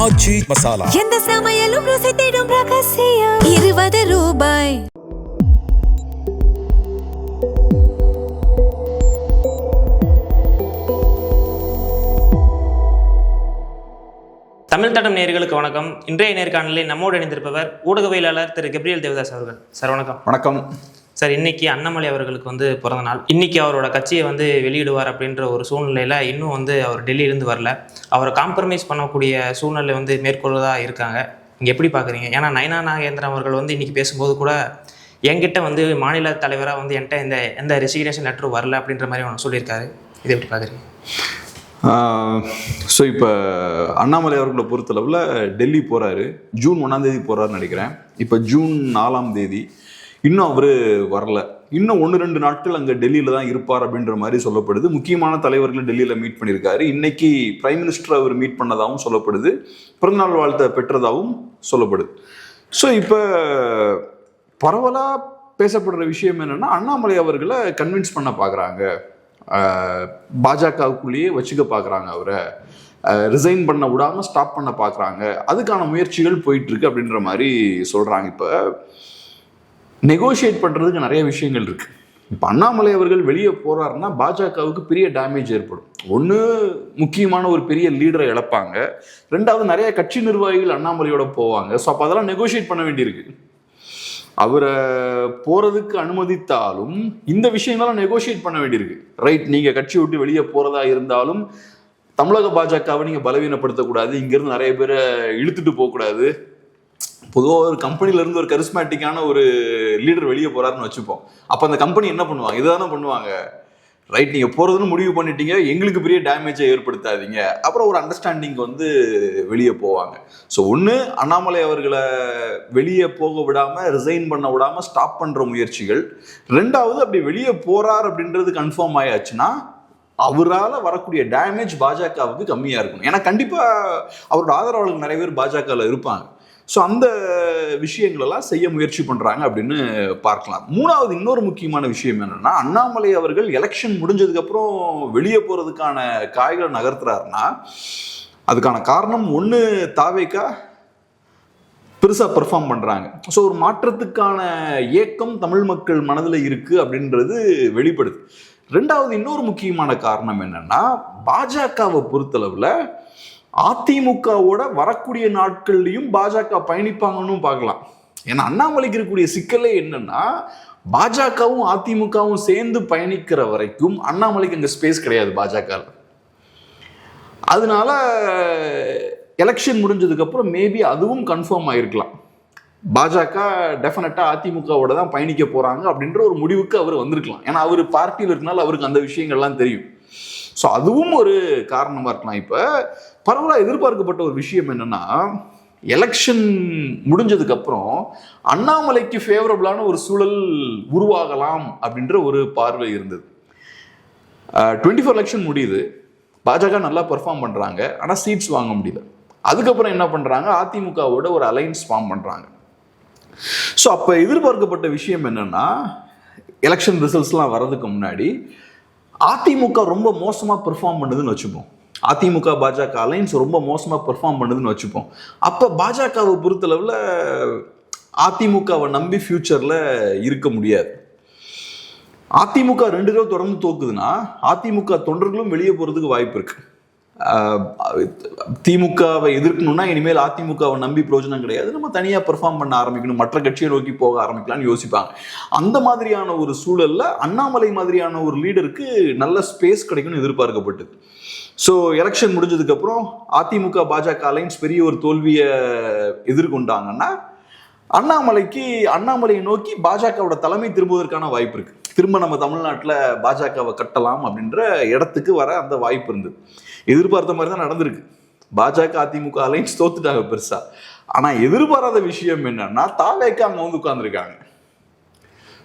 ஆச்சி மசாலா. எந்த சமையலும் ருசி தேடும் ரகசியம். 20 ரூபாய். தமிழ் தடம் நேயர்களுக்கு வணக்கம். இன்றைய நேர்காணலில் நம்மோடு இணைந்திருப்பவர் ஊடகவியலாளர் திரு கெப்ரியல் தேவதாஸ் அவர்கள். சார் வணக்கம். வணக்கம் சார். இன்னைக்கு அண்ணாமலை அவர்களுக்கு பிறந்த நாள். இன்னைக்கு அவரோட கட்சியை வெளியிடுவார் அப்படின்ற ஒரு சூழ்நிலையில் இன்னும் அவர் டெல்லியிலேருந்து வரல. அவரை காம்ப்ரமைஸ் பண்ணக்கூடிய சூழ்நிலை மேற்கொள்ளதா இருக்காங்க. நீங்கள் எப்படி பார்க்குறீங்க? ஏன்னா நயனா நாகேந்திரன் அவர்கள் இன்னைக்கு பேசும்போது கூட என்கிட்ட மாநில தலைவராக என்கிட்ட எந்த ரெசிக்னேஷன் லெட்டரும் வரல அப்படின்ற மாதிரி அவனை சொல்லியிருக்காரு. இதை எப்படி பார்க்குறீங்க? ஸோ இப்போ அண்ணாமலை அவர்களை பொறுத்தளவில் டெல்லி போகிறாரு. ஜூன் 1 போகிறாருன்னு நினைக்கிறேன். இப்போ ஜூன் 4 இன்னும் அவர் வரல. இன்னும் 1-2 நாட்கள் அங்கே டெல்லியில் தான் இருப்பார் அப்படின்ற மாதிரி சொல்லப்படுது. முக்கியமான தலைவர்கள் டெல்லியில் மீட் பண்ணியிருக்காரு. இன்னைக்கு பிரைம் மினிஸ்டர் அவர் மீட் பண்ணதாகவும் சொல்லப்படுது. பிறந்தநாள் வாழ்த்தை பெற்றதாகவும் சொல்லப்படுது. ஸோ இப்போ பரவலாக பேசப்படுற விஷயம் என்னென்னா, அண்ணாமலை அவர்களை கன்வின்ஸ் பண்ண பார்க்குறாங்க. பாஜகவுக்குள்ளேயே வச்சுக்க பார்க்குறாங்க. அவரை ரிசைன் பண்ண விடாமல் ஸ்டாப் பண்ண பார்க்குறாங்க. அதுக்கான முயற்சிகள் போயிட்டுருக்கு அப்படின்ற மாதிரி சொல்கிறாங்க. இப்போ நெகோஷியேட் பண்ணுறதுக்கு நிறைய விஷயங்கள் இருக்குது. இப்போ அண்ணாமலை அவர்கள் வெளியே போகிறாருன்னா பாஜகவுக்கு பெரிய டேமேஜ் ஏற்படும். ஒன்று, முக்கியமான ஒரு பெரிய லீடரை இழப்பாங்க. ரெண்டாவது, நிறைய கட்சி நிர்வாகிகள் அண்ணாமலையோட போவாங்க. ஸோ அப்போ அதெல்லாம் நெகோஷியேட் பண்ண வேண்டியிருக்கு. அவரை போறதுக்கு அனுமதித்தாலும் இந்த விஷயங்கள்லாம் நெகோஷியேட் பண்ண வேண்டியிருக்கு. ரைட், நீங்க கட்சி விட்டு வெளியே போறதா இருந்தாலும் தமிழக பாஜகவை நீங்க பலவீனப்படுத்தக்கூடாது, இங்கிருந்து நிறைய பேரை இழுத்துட்டு போகக்கூடாது. பொதுவாக ஒரு கம்பெனில இருந்து ஒரு கரிஸ்மேட்டிக்கான ஒரு லீடர் வெளியே போறாருன்னு வச்சுப்போம். அப்ப அந்த கம்பெனி என்ன பண்ணுவாங்க? இதுதானே பண்ணுவாங்க. ரைட், நீங்க போறதுன்னு முடிவு பண்ணிட்டீங்க, எங்களுக்கு பெரிய டேமேஜை ஏற்படுத்தாதீங்க, அப்புறம் ஒரு அண்டர்ஸ்டாண்டிங் வெளியே போவாங்க. ஸோ ஒன்று, அண்ணாமலை அவர்களை வெளியே போக விடாம, ரிசைன் பண்ண விடாம ஸ்டாப் பண்ற முயற்சிகள். ரெண்டாவது, அப்படி வெளியே போறார் அப்படின்றது கன்ஃபார்ம் ஆயாச்சுன்னா அவரால் வரக்கூடிய டேமேஜ் பாஜகவுக்கு கம்மியா இருக்கும். ஏன்னா கண்டிப்பா அவரோட ஆதரவாளர்கள் நிறைய பேர் பாஜகவில் இருப்பாங்க. ஸோ அந்த விஷயங்களெல்லாம் செய்ய முயற்சி பண்ணுறாங்க அப்படின்னு பார்க்கலாம். மூணாவது, இன்னொரு முக்கியமான விஷயம் என்னென்னா, அண்ணாமலை அவர்கள் எலெக்ஷன் முடிஞ்சதுக்கப்புறம் வெளியே போகிறதுக்கான காய்களை நகர்த்துறாருன்னா அதுக்கான காரணம் ஒன்று, தாவேகா பெருசாக பெர்ஃபார்ம் பண்ணுறாங்க. ஸோ ஒரு மாற்றத்துக்கான ஏக்கம் தமிழ் மக்கள் மனதில் இருக்குது அப்படின்றது வெளிப்படுது. ரெண்டாவது, இன்னொரு முக்கியமான காரணம் என்னென்னா, பாஜகவை பொறுத்தளவில் அதிமுகவோட வரக்கூடிய நாட்கள்லையும் பாஜக பயணிப்பாங்கன்னு பார்க்கலாம். ஏன்னா அண்ணாமலைக்கு இருக்கக்கூடிய சிக்கலே என்னன்னா, பாஜகவும் அதிமுகவும் சேர்ந்து பயணிக்கிற வரைக்கும் அண்ணாமலைக்கு அங்கே ஸ்பேஸ் கிடையாது பாஜக. அதனால எலெக்ஷன் முடிஞ்சதுக்கு அப்புறம் மேபி அதுவும் கன்ஃபார்ம் ஆயிருக்கலாம். பாஜக டெஃபினட்டா அதிமுகவோட தான் பயணிக்க போறாங்க அப்படின்ற ஒரு முடிவுக்கு அவர் வந்திருக்கலாம். ஏன்னா அவர் பார்ட்டியில் இருக்கனால அவருக்கு அந்த விஷயங்கள்லாம் தெரியும். ஸோ அதுவும் ஒரு காரணமா இருக்கலாம். இப்போ பரவலாக எதிர்பார்க்கப்பட்ட ஒரு விஷயம் என்னன்னா, எலெக்ஷன் முடிஞ்சதுக்கு அப்புறம் அண்ணாமலைக்கு ஃபேவரபிளான ஒரு சூழல் உருவாகலாம் அப்படின்ற ஒரு பார்வை இருந்தது. 24 எலெக்ஷன் முடியுது, பாஜக நல்லா பெர்ஃபார்ம் பண்றாங்க, ஆனால் சீட்ஸ் வாங்க முடியல. அதுக்கப்புறம் என்ன பண்றாங்க? அதிமுகவோட ஒரு அலைன்ஸ் ஃபார்ம் பண்றாங்க. ஸோ அப்போ எதிர்பார்க்கப்பட்ட விஷயம் என்னன்னா, எலெக்ஷன் ரிசல்ட்ஸ்லாம் வர்றதுக்கு முன்னாடி அதிமுக ரொம்ப மோசமாக பெர்ஃபார்ம் பண்ணுதுன்னு வச்சுப்போம். அதிமுக பாஜக அலைன்ஸ் ரொம்ப மோசமாக பெர்ஃபார்ம் பண்ணுதுன்னு வச்சுப்போம். அப்போ பாஜகவை பொறுத்தளவில் அதிமுகவை நம்பி ஃபியூச்சரில் இருக்க முடியாது. அதிமுக 2 தடவை தொடர்ந்து தோக்குதுன்னா அதிமுக தொண்டர்களும் வெளியே போகிறதுக்கு வாய்ப்பு இருக்கு. திமுகவை எதிர்க்கணும்னா இனிமேல் அதிமுகவை நம்பி பிரயோஜனம் கிடையாது, நம்ம தனியாக பெர்ஃபார்ம் பண்ண ஆரம்பிக்கணும், மற்ற கட்சியை நோக்கி போக ஆரம்பிக்கலாம்னு யோசிப்பாங்க. அந்த மாதிரியான ஒரு சூழல்ல அண்ணாமலை மாதிரியான ஒரு லீடருக்கு நல்ல ஸ்பேஸ் கிடைக்கும்னு எதிர்பார்க்கப்பட்டது. ஸோ எலெக்ஷன் முடிஞ்சதுக்கு அப்புறம் அதிமுக பாஜக அலைன்ஸ் பெரிய ஒரு தோல்வியை எதிர்கொண்டாங்கன்னா அண்ணாமலையை நோக்கி பாஜகவோட தலைமை திரும்புவதற்கான வாய்ப்பு இருக்கு. திரும்ப நம்ம தமிழ்நாட்டில் பாஜகவை கட்டலாம் அப்படின்ற இடத்துக்கு வர அந்த வாய்ப்பு இருந்தது. எதிர்பார்த்த மாதிரி தான் நடந்திருக்கு. பாஜக அதிமுக அலைன்ஸ் தோத்துட்டாங்க பெருசா. ஆனா எதிர்பாராத விஷயம் என்னன்னா, தாவேகா அங்க உட்கார்ந்துருக்காங்க.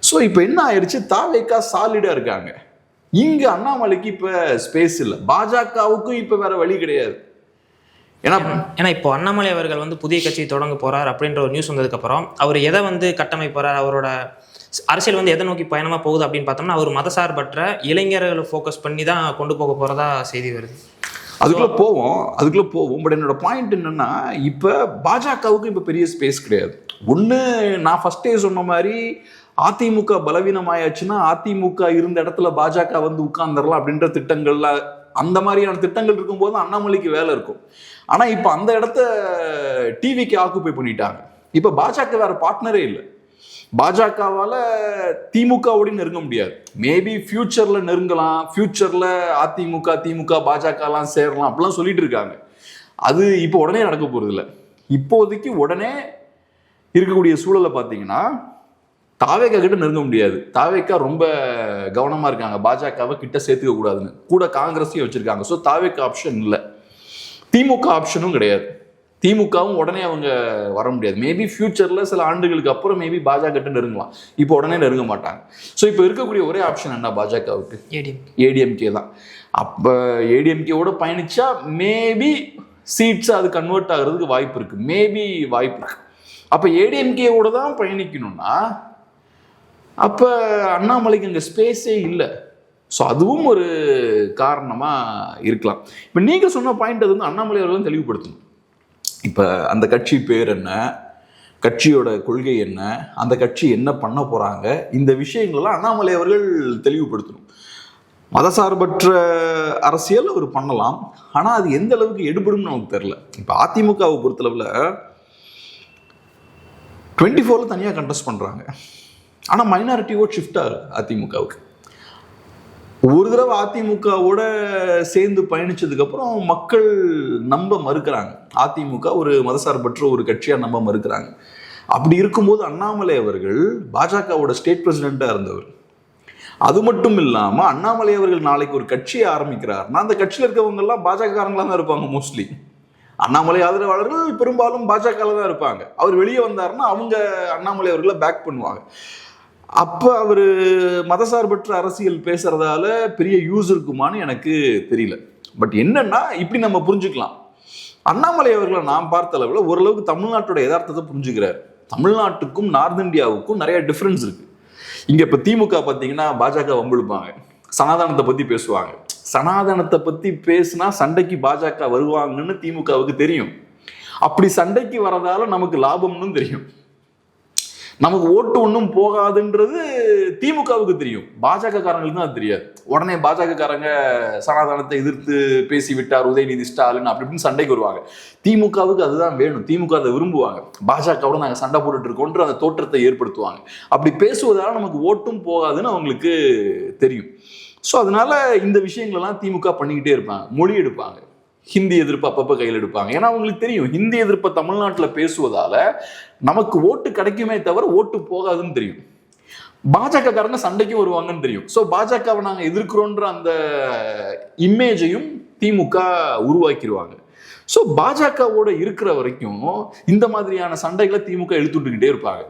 ஸோ இப்போ என்ன ஆயிடுச்சு? தாவேகா சாலிடா இருக்காங்க. இங்க அண்ணாமலைக்கு இப்ப ஸ்பேஸ் இல்லை. பாஜகவுக்கும் இப்ப வேற வழி கிடையாது. ஏன்னா இப்போ அண்ணாமலை அவர்கள் புதிய கட்சி தொடங்க போறார் அப்படின்ற ஒரு நியூஸ் வந்ததுக்கப்புறம் அவர் எதை கட்டமைப்பார், அவரோட அரசியல் எதை நோக்கி பயணமாக போகுது அப்படின்னு பார்த்தோம்னா, அவர் மதசார்பற்ற இளைஞர்களை ஃபோக்கஸ் பண்ணி தான் கொண்டு போக போகிறதா செய்தி வருது. அதுக்குள்ள போவோம். பட் என்னோட பாயிண்ட் என்னன்னா, இப்போ பாஜகவுக்கு இப்போ பெரிய ஸ்பேஸ் கிடையாது. ஒன்று, நான் ஃபர்ஸ்டே சொன்ன மாதிரி அதிமுக பலவீனமாயாச்சுன்னா அதிமுக இருந்த இடத்துல பாஜக வந்து உட்கார்ந்துடலாம் அப்படின்ற திட்டங்கள்ல, அந்த மாதிரியான திட்டங்கள் இருக்கும்போது அண்ணாமலைக்கு வேலை இருக்கும். ஆனா இப்போ அந்த இடத்த டிவிக்கு ஆக்குப்பை பண்ணிட்டாங்க. இப்போ பாஜக வேற பார்ட்னரே இல்லை. பாஜகவால திமுகவோட நெருங்க முடியாது. மேபி ஃபியூச்சர்ல நெருங்கலாம், ஃபியூச்சர்ல திமுக பாஜகலாம் சேரலாம் அப்படிலாம் சொல்லிட்டு இருக்காங்க. அது இப்போ உடனே நடக்க போறது இல்லை. இப்போதைக்கு உடனே இருக்கக்கூடிய சூழலை பார்த்தீங்கன்னா தாவேகா கிட்ட நெருங்க முடியாது. தாவேகா ரொம்ப கவனமா இருக்காங்க, பாஜகவை கிட்ட சேர்த்துக்க கூடாதுன்னு. கூட காங்கிரஸையும் வச்சிருக்காங்க. ஸோ தாவேகா ஆப்ஷன் இல்லை, திமுக ஆப்ஷனும் கிடையாது. திமுகவும் உடனே அவங்க வர முடியாது. மேபி ஃபியூச்சர்ல சில ஆண்டுகளுக்கு அப்புறம் மேபி பாஜக கிட்ட நெருங்கலாம், இப்போ உடனே நெருங்க மாட்டாங்க. ஸோ இப்போ இருக்கக்கூடிய ஒரே ஆப்ஷன் என்ன பாஜகவுக்கு? ஏடிஎம்கே தான். அப்போ ஏடிஎம்கேவோட பயணிச்சா மேபி சீட்ஸ் அது கன்வெர்ட் ஆகிறதுக்கு வாய்ப்பு இருக்கு, மேபி வாய்ப்பு இருக்கு. அப்போ ஏடிஎம்கேவோட தான் பயணிக்கணும்னா அப்போ அண்ணாமலைக்கு அங்கே ஸ்பேஸே இல்லை. ஸோ அதுவும் ஒரு காரணமாக இருக்கலாம். இப்போ நீங்கள் சொன்ன பாயிண்ட் அது வந்து அண்ணாமலை அவர்களும் தெளிவுபடுத்தணும். இப்போ அந்த கட்சி பேர் என்ன, கட்சியோட கொள்கை என்ன, அந்த கட்சி என்ன பண்ண போகிறாங்க, இந்த விஷயங்கள்லாம் அண்ணாமலை அவர்கள் தெளிவுபடுத்தணும். மதசார்பற்ற அரசியல் அவர் பண்ணலாம், ஆனால் அது எந்த அளவுக்கு எடுபடும் நமக்கு தெரியல. இப்போ அதிமுகவை பொறுத்தளவில் 24 தனியாக கண்டெஸ்ட் பண்ணுறாங்க, ஆனால் மைனாரிட்டி ஓட் ஷிஃப்ட் ஆகுது அதிமுகவுக்கு. ஒரு தடவை அதிமுகவோட சேர்ந்து பயணிச்சதுக்கு அப்புறம் மக்கள் நம்ப மறுக்கிறாங்க. அதிமுக ஒரு மதசார்பற்ற ஒரு கட்சியா நம்ப மறுக்கிறாங்க. அப்படி இருக்கும்போது அண்ணாமலை அவர்கள் பாஜகவோட ஸ்டேட் பிரசிடென்ட்டா இருந்தவர். அது மட்டும் இல்லாம அண்ணாமலை அவர்கள் நாளைக்கு ஒரு கட்சியை ஆரம்பிக்கிறாருன்னா அந்த கட்சியில் இருக்கவங்க எல்லாம் பாஜகக்காரங்களா தான் இருப்பாங்க. மோஸ்ட்லி அண்ணாமலை ஆதரவாளர்கள் பெரும்பாலும் பாஜக தான் இருப்பாங்க. அவர் வெளியே வந்தாருன்னா அவங்க அண்ணாமலை அவர்களை பேக் பண்ணுவாங்க. அப்போ அவர் மதசார்பற்ற அரசியல் பேசுறதால பெரிய யூஸ் இருக்குமான்னு எனக்கு தெரியல. பட் என்னன்னா இப்படி நம்ம புரிஞ்சுக்கலாம், அண்ணாமலை அவர்களை நான் பார்த்த அளவில் ஓரளவுக்கு தமிழ்நாட்டோட யதார்த்தத்தை புரிஞ்சுக்கிறார். தமிழ்நாட்டுக்கும் நார்த் இந்தியாவுக்கும் நிறைய டிஃப்ரென்ஸ் இருக்கு. இங்க இப்போ திமுக பார்த்தீங்கன்னா பாஜக வம்பிழுப்பாங்க, சனாதனத்தை பத்தி பேசுவாங்க. சனாதனத்தை பத்தி பேசினா சண்டைக்கு பாஜக வருவாங்கன்னு திமுகவுக்கு தெரியும். அப்படி சண்டைக்கு வரதால நமக்கு லாபம்னு தெரியும், நமக்கு ஓட்டு ஒன்றும் போகாதுன்றது திமுகவுக்கு தெரியும். பாஜக காரங்களுக்கு தான் அது தெரியாது. உடனே பாஜக காரங்க சனாதனத்தை எதிர்த்து பேசிவிட்டார் உதயநிதி ஸ்டாலின் அப்படி இப்படின்னு சண்டைக்கு வருவாங்க. திமுகவுக்கு அதுதான் வேணும், திமுக அதை விரும்புவாங்க. பாஜகவோட நாங்கள் சண்டை போட்டுட்டு இருக்கோன்ற அந்த தோற்றத்தை ஏற்படுத்துவாங்க. அப்படி பேசுவதால நமக்கு ஓட்டும் போகாதுன்னு அவங்களுக்கு தெரியும். ஸோ அதனால இந்த விஷயங்களெல்லாம் திமுக பண்ணிக்கிட்டே இருப்பாங்க. மொழி எடுப்பாங்க, ஹிந்தி எதிர்ப்பு அப்பப்போ கையில் எடுப்பாங்க. ஏன்னா அவங்களுக்கு தெரியும் ஹிந்தி எதிர்ப்பை தமிழ்நாட்டில் பேசுவதால நமக்கு ஓட்டு கிடைக்குமே தவிர ஓட்டு போகாதுன்னு தெரியும். பாஜக காரங்க சண்டைக்கும் வருவாங்கன்னு தெரியும். ஸோ பாஜகவை நாங்கள் எதிர்க்கிறோன்ற அந்த இமேஜையும் திமுக உருவாக்கிடுவாங்க. ஸோ பாஜகவோட இருக்கிற வரைக்கும் இந்த மாதிரியான சண்டைகளை திமுக இழுத்துட்டுக்கிட்டே இருப்பாங்க.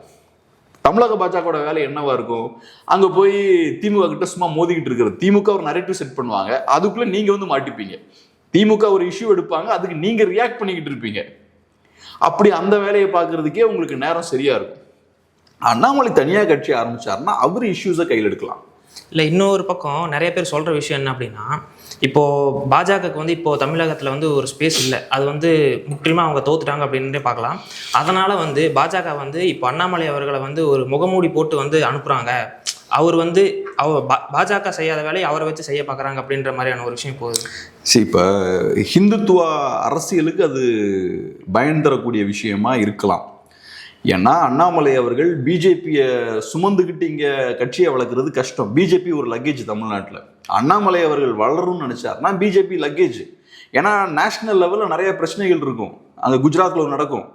தமிழக பாஜகவோட வேலை என்னவா இருக்கும்? அங்கே போய் திமுக கிட்ட சும்மா மோதிக்கிட்டு இருக்கிறது. திமுக ஒரு நரேட்டிவ் செட் பண்ணுவாங்க, அதுக்குள்ள நீங்க வந்து மாட்டிப்பீங்க. திமுக ஒரு இஷ்யூ எடுப்பாங்க, அதுக்கு நீங்க ரியாக்ட் பண்ணிக்கிட்டு இருப்பீங்க. அப்படி அந்த வேலையை பார்க்கறதுக்கே உங்களுக்கு நேரம் சரியா இருக்கும். அண்ணாமலை தனியா கட்சி ஆரம்பிச்சாருன்னா அவர் இஷ்யூஸை கையில் எடுக்கலாம். இல்லை, இன்னொரு பக்கம் நிறைய பேர் சொல்கிற விஷயம் என்ன அப்படின்னா, இப்போது பாஜகவுக்கு வந்து இப்போது தமிழகத்தில் வந்து ஒரு ஸ்பேஸ் இல்லை, அது வந்து முக்கியமாக அவங்க தோத்துட்டாங்க அப்படின்ட்டு பார்க்கலாம். அதனால் வந்து பாஜக வந்து இப்போ அண்ணாமலை அவர்களை வந்து ஒரு முகமூடி போட்டு வந்து அனுப்புகிறாங்க. அவர் வந்து பாஜக செய்யாத வேலையை அவரை வச்சு செய்ய பார்க்குறாங்க அப்படின்ற மாதிரியான ஒரு விஷயம் போகுது. சரி, இப்போ ஹிந்துத்துவ அரசியலுக்கு அது பயன் தரக்கூடிய விஷயமா இருக்கலாம். ஏன்னா அண்ணாமலை அவர்கள் பிஜேபியை சுமந்துக்கிட்டு இங்கே கட்சியை வளர்க்குறது கஷ்டம். பிஜேபி ஒரு லக்கேஜ் தமிழ்நாட்டில். அண்ணாமலை அவர்கள் வளரும்னு நினச்சாருன்னா பிஜேபி லக்கேஜ். ஏன்னா நேஷனல் லெவலில் நிறைய பிரச்சனைகள் இருக்கும். அங்கே குஜராத்தில் நடக்கும்,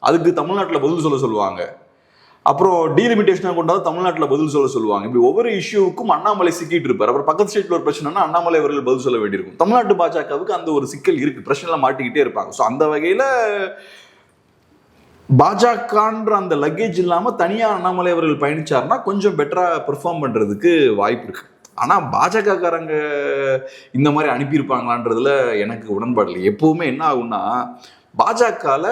அதுக்கு தமிழ்நாட்டில் பதில் சொல்லுவாங்க. அப்புறம் டீலிமிட்டேஷனாக கொண்டாந்து தமிழ்நாட்டில் பதில் சொல்லுவாங்க. இப்படி ஒவ்வொரு இஷ்யூவுக்கும் அண்ணாமலை சிக்கிட்டு இருப்பார். அப்புறம் பக்கத்து ஸ்டேட்டில் ஒரு பிரச்சனைனா அண்ணாமலை அவர்கள் பதில் சொல்ல வேண்டியிருக்கும். தமிழ்நாட்டு பாஜகவுக்கு அந்த ஒரு சிக்கல் இருக்குது, பிரச்சனைலாம் மாட்டிக்கிட்டே இருப்பாங்க. ஸோ அந்த வகையில் பாஜகன்ற அந்த லக்கேஜ் இல்லாமல் தனியாக அண்ணாமலை அவர்கள் பயணிச்சாருன்னா கொஞ்சம் பெட்டராக பெர்ஃபார்ம் பண்ணுறதுக்கு வாய்ப்பு இருக்கு. ஆனால் பாஜகக்காரங்க இந்த மாதிரி அனுப்பியிருப்பாங்களான்றதுல எனக்கு உடன்பாடு இல்லை. எப்பவுமே என்ன ஆகும்னா, பாஜகவில்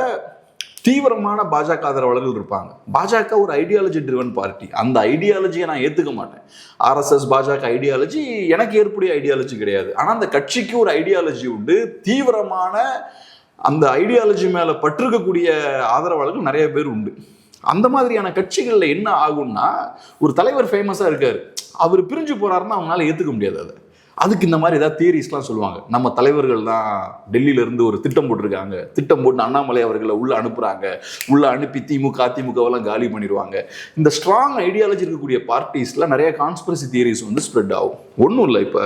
தீவிரமான பாஜக ஆதரவாளர்கள் இருப்பாங்க. பாஜக ஒரு ஐடியாலஜி ட்ரிவன் பார்ட்டி. அந்த ஐடியாலஜியை நான் ஏற்றுக்க மாட்டேன். ஆர்எஸ்எஸ் பாஜக ஐடியாலஜி எனக்கு ஏற்புடைய ஐடியாலஜி கிடையாது. ஆனால் அந்த கட்சிக்கு ஒரு ஐடியாலஜி உண்டு. தீவிரமான அந்த ஐடியாலஜி மேலே பற்றிருக்கக்கூடிய ஆதரவாளர்கள் நிறைய பேர் உண்டு. அந்த மாதிரியான கட்சிகளில் என்ன ஆகும்னா, ஒரு தலைவர் ஃபேமஸாக இருக்கார், அவர் பிரிஞ்சு போறாருன்னா அவங்களால ஏற்றுக்க முடியாது. அதுக்கு இந்த மாதிரி ஏதாவது தியரிஸ்லாம் சொல்லுவாங்க. நம்ம தலைவர்கள் தான் டெல்லியில இருந்து ஒரு திட்டம் போட்டிருக்காங்க, திட்டம் போட்டு அண்ணாமலை அவர்களை உள்ள அனுப்புறாங்க, உள்ள அனுப்பி அதிமுகவெல்லாம் காலி பண்ணிடுவாங்க. இந்த ஸ்ட்ராங் ஐடியாலஜி இருக்கக்கூடிய பார்ட்டிஸ்ல நிறைய கான்ஸ்பிரசி தியரிஸ் வந்து ஸ்ப்ரெட் ஆகும். ஒன்றும் இல்லை, இப்போ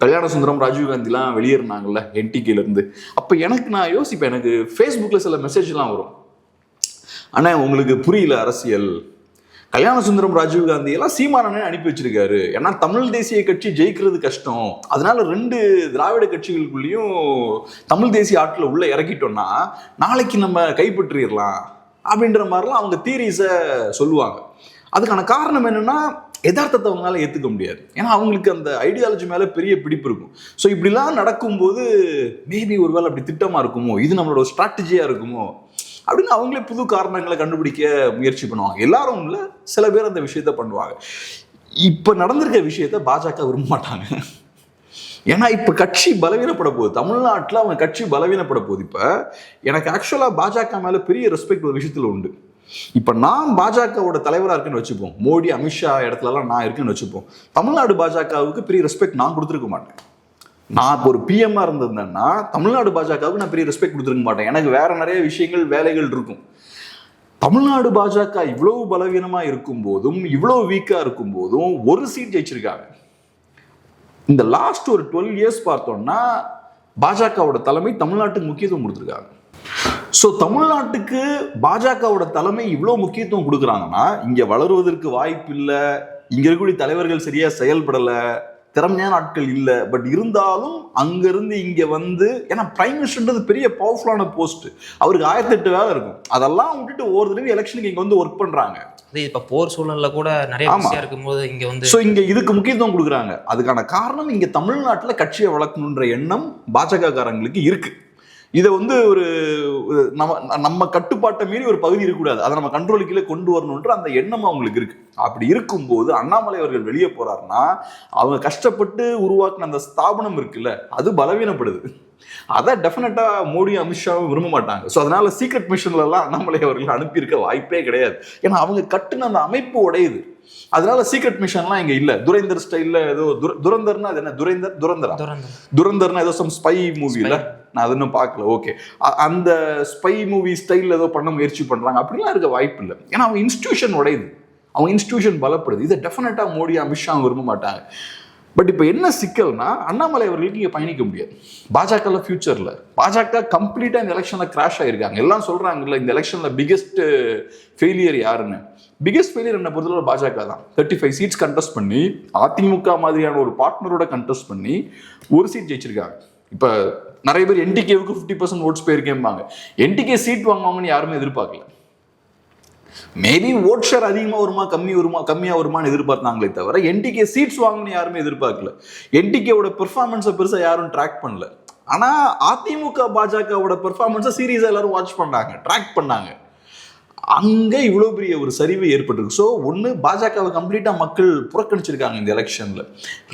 கல்யாண சுந்தரம் ராஜீவ்காந்திலாம் வெளியேறினாங்கல்ல என்டிகேல இருந்து, அப்போ நான் யோசிப்பேன், எனக்கு ஃபேஸ்புக்ல சில மெசேஜ்லாம் வரும், அண்ணா உங்களுக்கு புரியல அரசியல், கல்யாண சுந்தரம் ராஜீவ்காந்தி எல்லாம் சீமானே அனுப்பி வச்சிருக்காரு, ஏன்னா தமிழ் தேசிய கட்சி ஜெயிக்கிறது கஷ்டம், அதனால 2 திராவிட கட்சிகளுக்குள்ளேயும் தமிழ் தேசிய ஆட்களை உள்ள இறக்கிட்டோம்னா நாளைக்கு நம்ம கைப்பற்றிடலாம் அப்படின்ற மாதிரிலாம் அவங்க தியரிஸை சொல்லுவாங்க. அதுக்கான காரணம் என்னன்னா, யதார்த்தத்தை அவங்களால ஏற்றுக்க முடியாது. ஏன்னா அவங்களுக்கு அந்த ஐடியாலஜி மேலே பெரிய பிடிப்பு இருக்கும். ஸோ இப்படிலாம் நடக்கும்போது மேபி ஒருவேளை அப்படி திட்டமாக இருக்குமோ, இது நம்மளோட ஸ்ட்ராட்டஜியாக இருக்குமோ அப்படின்னு அவங்களே புது காரணங்களை கண்டுபிடிக்க முயற்சி பண்ணுவாங்க. எல்லாரும் இல்லை, சில பேர் அந்த விஷயத்த பண்ணுவாங்க. இப்போ நடந்திருக்க விஷயத்த பாஜக விரும்ப மாட்டாங்க. ஏன்னா இப்போ கட்சி பலவீனப்பட போகுது, தமிழ்நாட்டில் அவங்க கட்சி பலவீனப்பட போகுது. இப்போ எனக்கு ஆக்சுவலாக பாஜக மேலே பெரிய ரெஸ்பெக்ட் ஒரு விஷயத்தில் உண்டு. இப்போ நான் பாஜகவோட தலைவராக இருக்குன்னு வச்சுப்போம், மோடி அமித்ஷா இடத்துலலாம் நான் இருக்குன்னு வச்சுப்போம், தமிழ்நாடு பாஜகவுக்கு பெரிய ரெஸ்பெக்ட் நான் கொடுத்துருக்க மாட்டேன். நான் இப்போ ஒரு பிஎம்ஆ இருந்திருந்தேன்னா தமிழ்நாடு பாஜகவுக்கு நான் பெரிய ரெஸ்பெக்ட் கொடுத்துருக்க மாட்டேன். எனக்கு வேற நிறைய விஷயங்கள் வேலைகள் இருக்கும். தமிழ்நாடு பாஜக இவ்வளவு பலவீனமா இருக்கும் போதும், இவ்வளவு வீக்கா இருக்கும் போதும் ஒரு சீட் ஜெயிச்சிருக்காங்க. இந்த லாஸ்ட் ஒரு 12 இயர்ஸ் பார்த்தோம்னா பாஜகவோட தலைமை தமிழ்நாட்டுக்கு முக்கியத்துவம் கொடுத்துருக்காங்க. ஸோ தமிழ்நாட்டுக்கு பாஜகவோட தலைமை இவ்வளோ முக்கியத்துவம் கொடுக்குறாங்கன்னா இங்கே வளருவதற்கு வாய்ப்பு இல்லை, இங்கே இருக்கக்கூடிய தலைவர்கள் சரியா செயல்படலை, திறமையான ஆட்கள் இல்லை. பட் இருந்தாலும் அங்கிருந்து இங்கே வந்து, ஏன்னா பிரைம் மினிஸ்டர்ன்றது பெரிய பவர்ஃபுல்லான போஸ்ட், அவருக்கு 1008 வேலை இருக்கும், அதெல்லாம் விட்டுட்டு ஒவ்வொரு தடவை எலெக்ஷனுக்கு இங்கே வந்து ஒர்க் பண்ணுறாங்க. இப்போ போர் சூழல்ல கூட நிறைய விஷயம் இருக்கும்போது இங்கே வந்து ஸோ இங்கே இதுக்கு முக்கியத்துவம் கொடுக்குறாங்க. அதுக்கான காரணம் இங்கே தமிழ்நாட்டில் கட்சியை வளர்க்கணுன்ற எண்ணம் பாஜக காரங்களுக்கு இருக்கு. இதை வந்து ஒரு நம்ம கட்டுப்பாட்டை மீறி ஒரு பகுதி இருக்கக்கூடாது, அதை நம்ம கண்ட்ரோலுக்குள்ளே கொண்டு வரணுன்ற அந்த எண்ணம் அவங்களுக்கு இருக்கு. அப்படி இருக்கும்போது அண்ணாமலை அவர்கள் வெளியே போறாருன்னா அவங்க கஷ்டப்பட்டு உருவாக்குன அந்த ஸ்தாபனம் இருக்குல்ல, அது பலவீனப்படுது. அதை டெஃபினட்டா மோடி அமித்ஷாவும் விரும்ப மாட்டாங்க. ஸோ அதனால சீக்ரெட் மிஷன்ல எல்லாம் அண்ணாமலை அவர்கள் அனுப்பியிருக்க வாய்ப்பே கிடையாது. ஏன்னா அவங்க கட்டுன அந்த அமைப்பு உடையுது. அதனால சீக்ரெட் மிஷன்லாம் இங்க இல்ல. துரைந்தர் ஸ்டைல்ல ஏதோ துரந்தர்னா அது என்ன, துரந்தர்னா ஏதோ சம் ஸ்பை மூவில, நான் அது இன்னும் பார்க்கல. ஓகே, அந்த ஸ்பை மூவி ஸ்டைல் ஏதோ பண்ண முயற்சி பண்றாங்க, அப்படிலாம் இருக்க வாய்ப்பு இல்லை. ஏன்னா அவங்க இன்ஸ்டிடியூஷன் உடையுது, அவங்க இன்ஸ்டிடியூஷன் பலப்படுது. இதை டெஃபினட்டா மோடி அமித்ஷா விரும்ப மாட்டாங்க. பட் இப்போ என்ன சிக்கல்னா, அண்ணாமலை அவர்களுக்கு இங்கே பயணிக்க முடியாது பாஜக ஃபியூச்சர்ல. பாஜக கம்ப்ளீட்டா இந்த எலெக்ஷன்ல கிராஷ் ஆயிருக்காங்க. எல்லாம் சொல்றாங்கல்ல இந்த எலெக்ஷன்ல பிகெஸ்ட் ஃபெயிலியர் யாருன்னு. பிகெஸ்ட் ஃபெயிலியர் என்ன பொறுத்தவரை பாஜக தான். 35 சீட்ஸ் கண்டெஸ்ட் பண்ணி, அதிமுக மாதிரியான ஒரு பார்ட்னரோட கண்டெஸ்ட் பண்ணி ஒரு சீட் ஜெயிச்சிருக்காங்க. இப்போ நிறைய பேர் என்டிகேவுக்கு 50% ஓட்ஸ் போயிருக்கேன்பாங்க. என்டிகே சீட் வாங்குவாங்கன்னு யாருமே எதிர்பார்க்கல. மேபி ஓட் ஷேர் அதிகமாக வருமா கம்மியாக வருமானு எதிர்பார்த்தாங்களே தவிர என்டிகே சீட்ஸ் வாங்கணும்னு யாருமே எதிர்பார்க்கல. என்டிகேவோட பெர்ஃபார்மன்ஸை பெருசாக யாரும் ட்ராக் பண்ணல. ஆனால் அதிமுக பாஜகவோட பெர்ஃபார்மன்ஸை சீரியஸாக எல்லாரும் வாட்ச் பண்ணாங்க, ட்ராக் பண்ணாங்க. அங்கே இவ்வளோ பெரிய ஒரு சரிவு ஏற்பட்டிருக்கு. ஸோ ஒன்று, பாஜகவை கம்ப்ளீட்டாக மக்கள் புறக்கணிச்சிருக்காங்க இந்த எலெக்ஷனில்.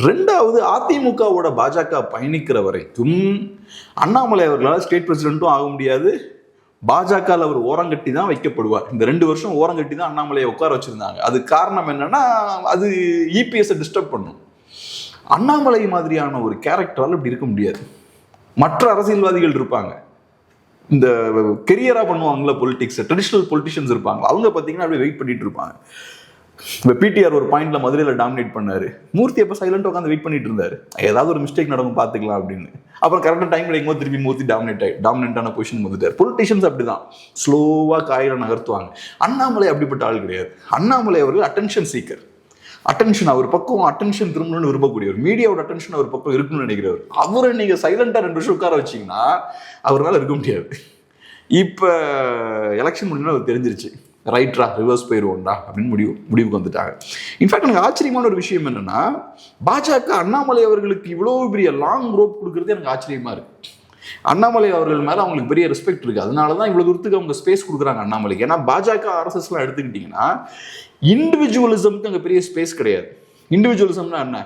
ரெண்டாவது, அதிமுகவோட பாஜக பயணிக்கிற வரைக்கும் அண்ணாமலை அவர்களால் ஸ்டேட் பிரசிடென்ட்டும் ஆக முடியாது, பாஜகவில் அவர் ஓரங்கட்டி தான் வைக்கப்படுவார். இந்த 2 வருஷம் ஓரங்கட்டி தான் அண்ணாமலையை உட்கார வச்சிருந்தாங்க. அது காரணம் என்னன்னா, அது இபிஎஸ்ஸை டிஸ்டர்ப் பண்ணும். அண்ணாமலை மாதிரியான ஒரு கேரக்டரால் இப்படி இருக்க முடியாது. மற்ற அரசியல்வாதிகள் இருப்பாங்க, இந்த கெரியரா பண்ணுவாங்கல்ல பொலிட்டிக்ஸ், ட்ரெடிஷனல் பொலிட்டிஷியன்ஸ் இருப்பாங்க, அவங்க பார்த்தீங்கன்னா அப்படியே வெயிட் பண்ணிட்டு இருப்பாங்க. இப்போ பிடிஆர் ஒரு பாயிண்ட்ல மதுரையில் டாமினேட் பண்ணாரு, மூர்த்தி அப்போ சைலண்டாக உட்காந்து வெயிட் பண்ணிட்டு இருந்தாரு, ஏதாவது ஒரு மிஸ்டேக் நடக்கும் பார்த்துக்கலாம் அப்படின்னு. அப்புறம் கரெக்டாக டைம் கிடைக்கும்போது திருப்பி மூர்த்தி டாமினேட்டான பொசிஷன் வந்துட்டார். பொலிட்டிஷியன்ஸ் அப்படிதான் ஸ்லோவாக காயில நகர்த்துவாங்க. அண்ணாமலை அப்படிப்பட்ட ஆள் கிடையாது. அண்ணாமலை அவர்கள் அட்டென்ஷன் சீக்கர். அட்டென்ஷன் அவர் பக்கம் அட்டென்ஷன் திரும்பணும்னு விரும்பக்கூடியவர், மீடியாவோட அட்டென்ஷன் அவர் பக்கம் இருக்கணும்னு நினைக்கிறவர். அவரை நீங்க சைலண்டா 2 வருஷம் உட்கார வச்சீங்கன்னா அவரால் இருக்க முடியாது. இப்போ எலெக்ஷன் முடிஞ்சா அவர் தெரிஞ்சிருச்சு, ரைட்ரா ரிவர்ஸ் போயிடுவோம்டா அப்படின்னு முடிவுக்கு வந்துட்டாங்க. இன்ஃபேக்ட் எனக்கு ஆச்சரியமான ஒரு விஷயம் என்னன்னா, பாஜக அண்ணாமலை அவர்களுக்கு இவ்வளோ பெரிய லாங் ரோப் கொடுக்கறது எனக்கு ஆச்சரியமா இருக்கு. அண்ணாமலை அவர்கள் மேல அவங்களுக்கு பெரிய ரெஸ்பெக்ட் இருக்கு. அதனாலதான் இவ்வளவு தூரத்துக்கு அவங்க ஸ்பேஸ் கொடுக்குறாங்க அண்ணாமலைக்கு. ஏன்னா பாஜக RSS எல்லாம் எடுத்துக்கிட்டீங்கன்னா இண்டிவிஜுவலிசம்க்கு அங்க பெரிய ஸ்பேஸ் கிடையாது. இண்டிவிஜுவலிசம்னா என்ன?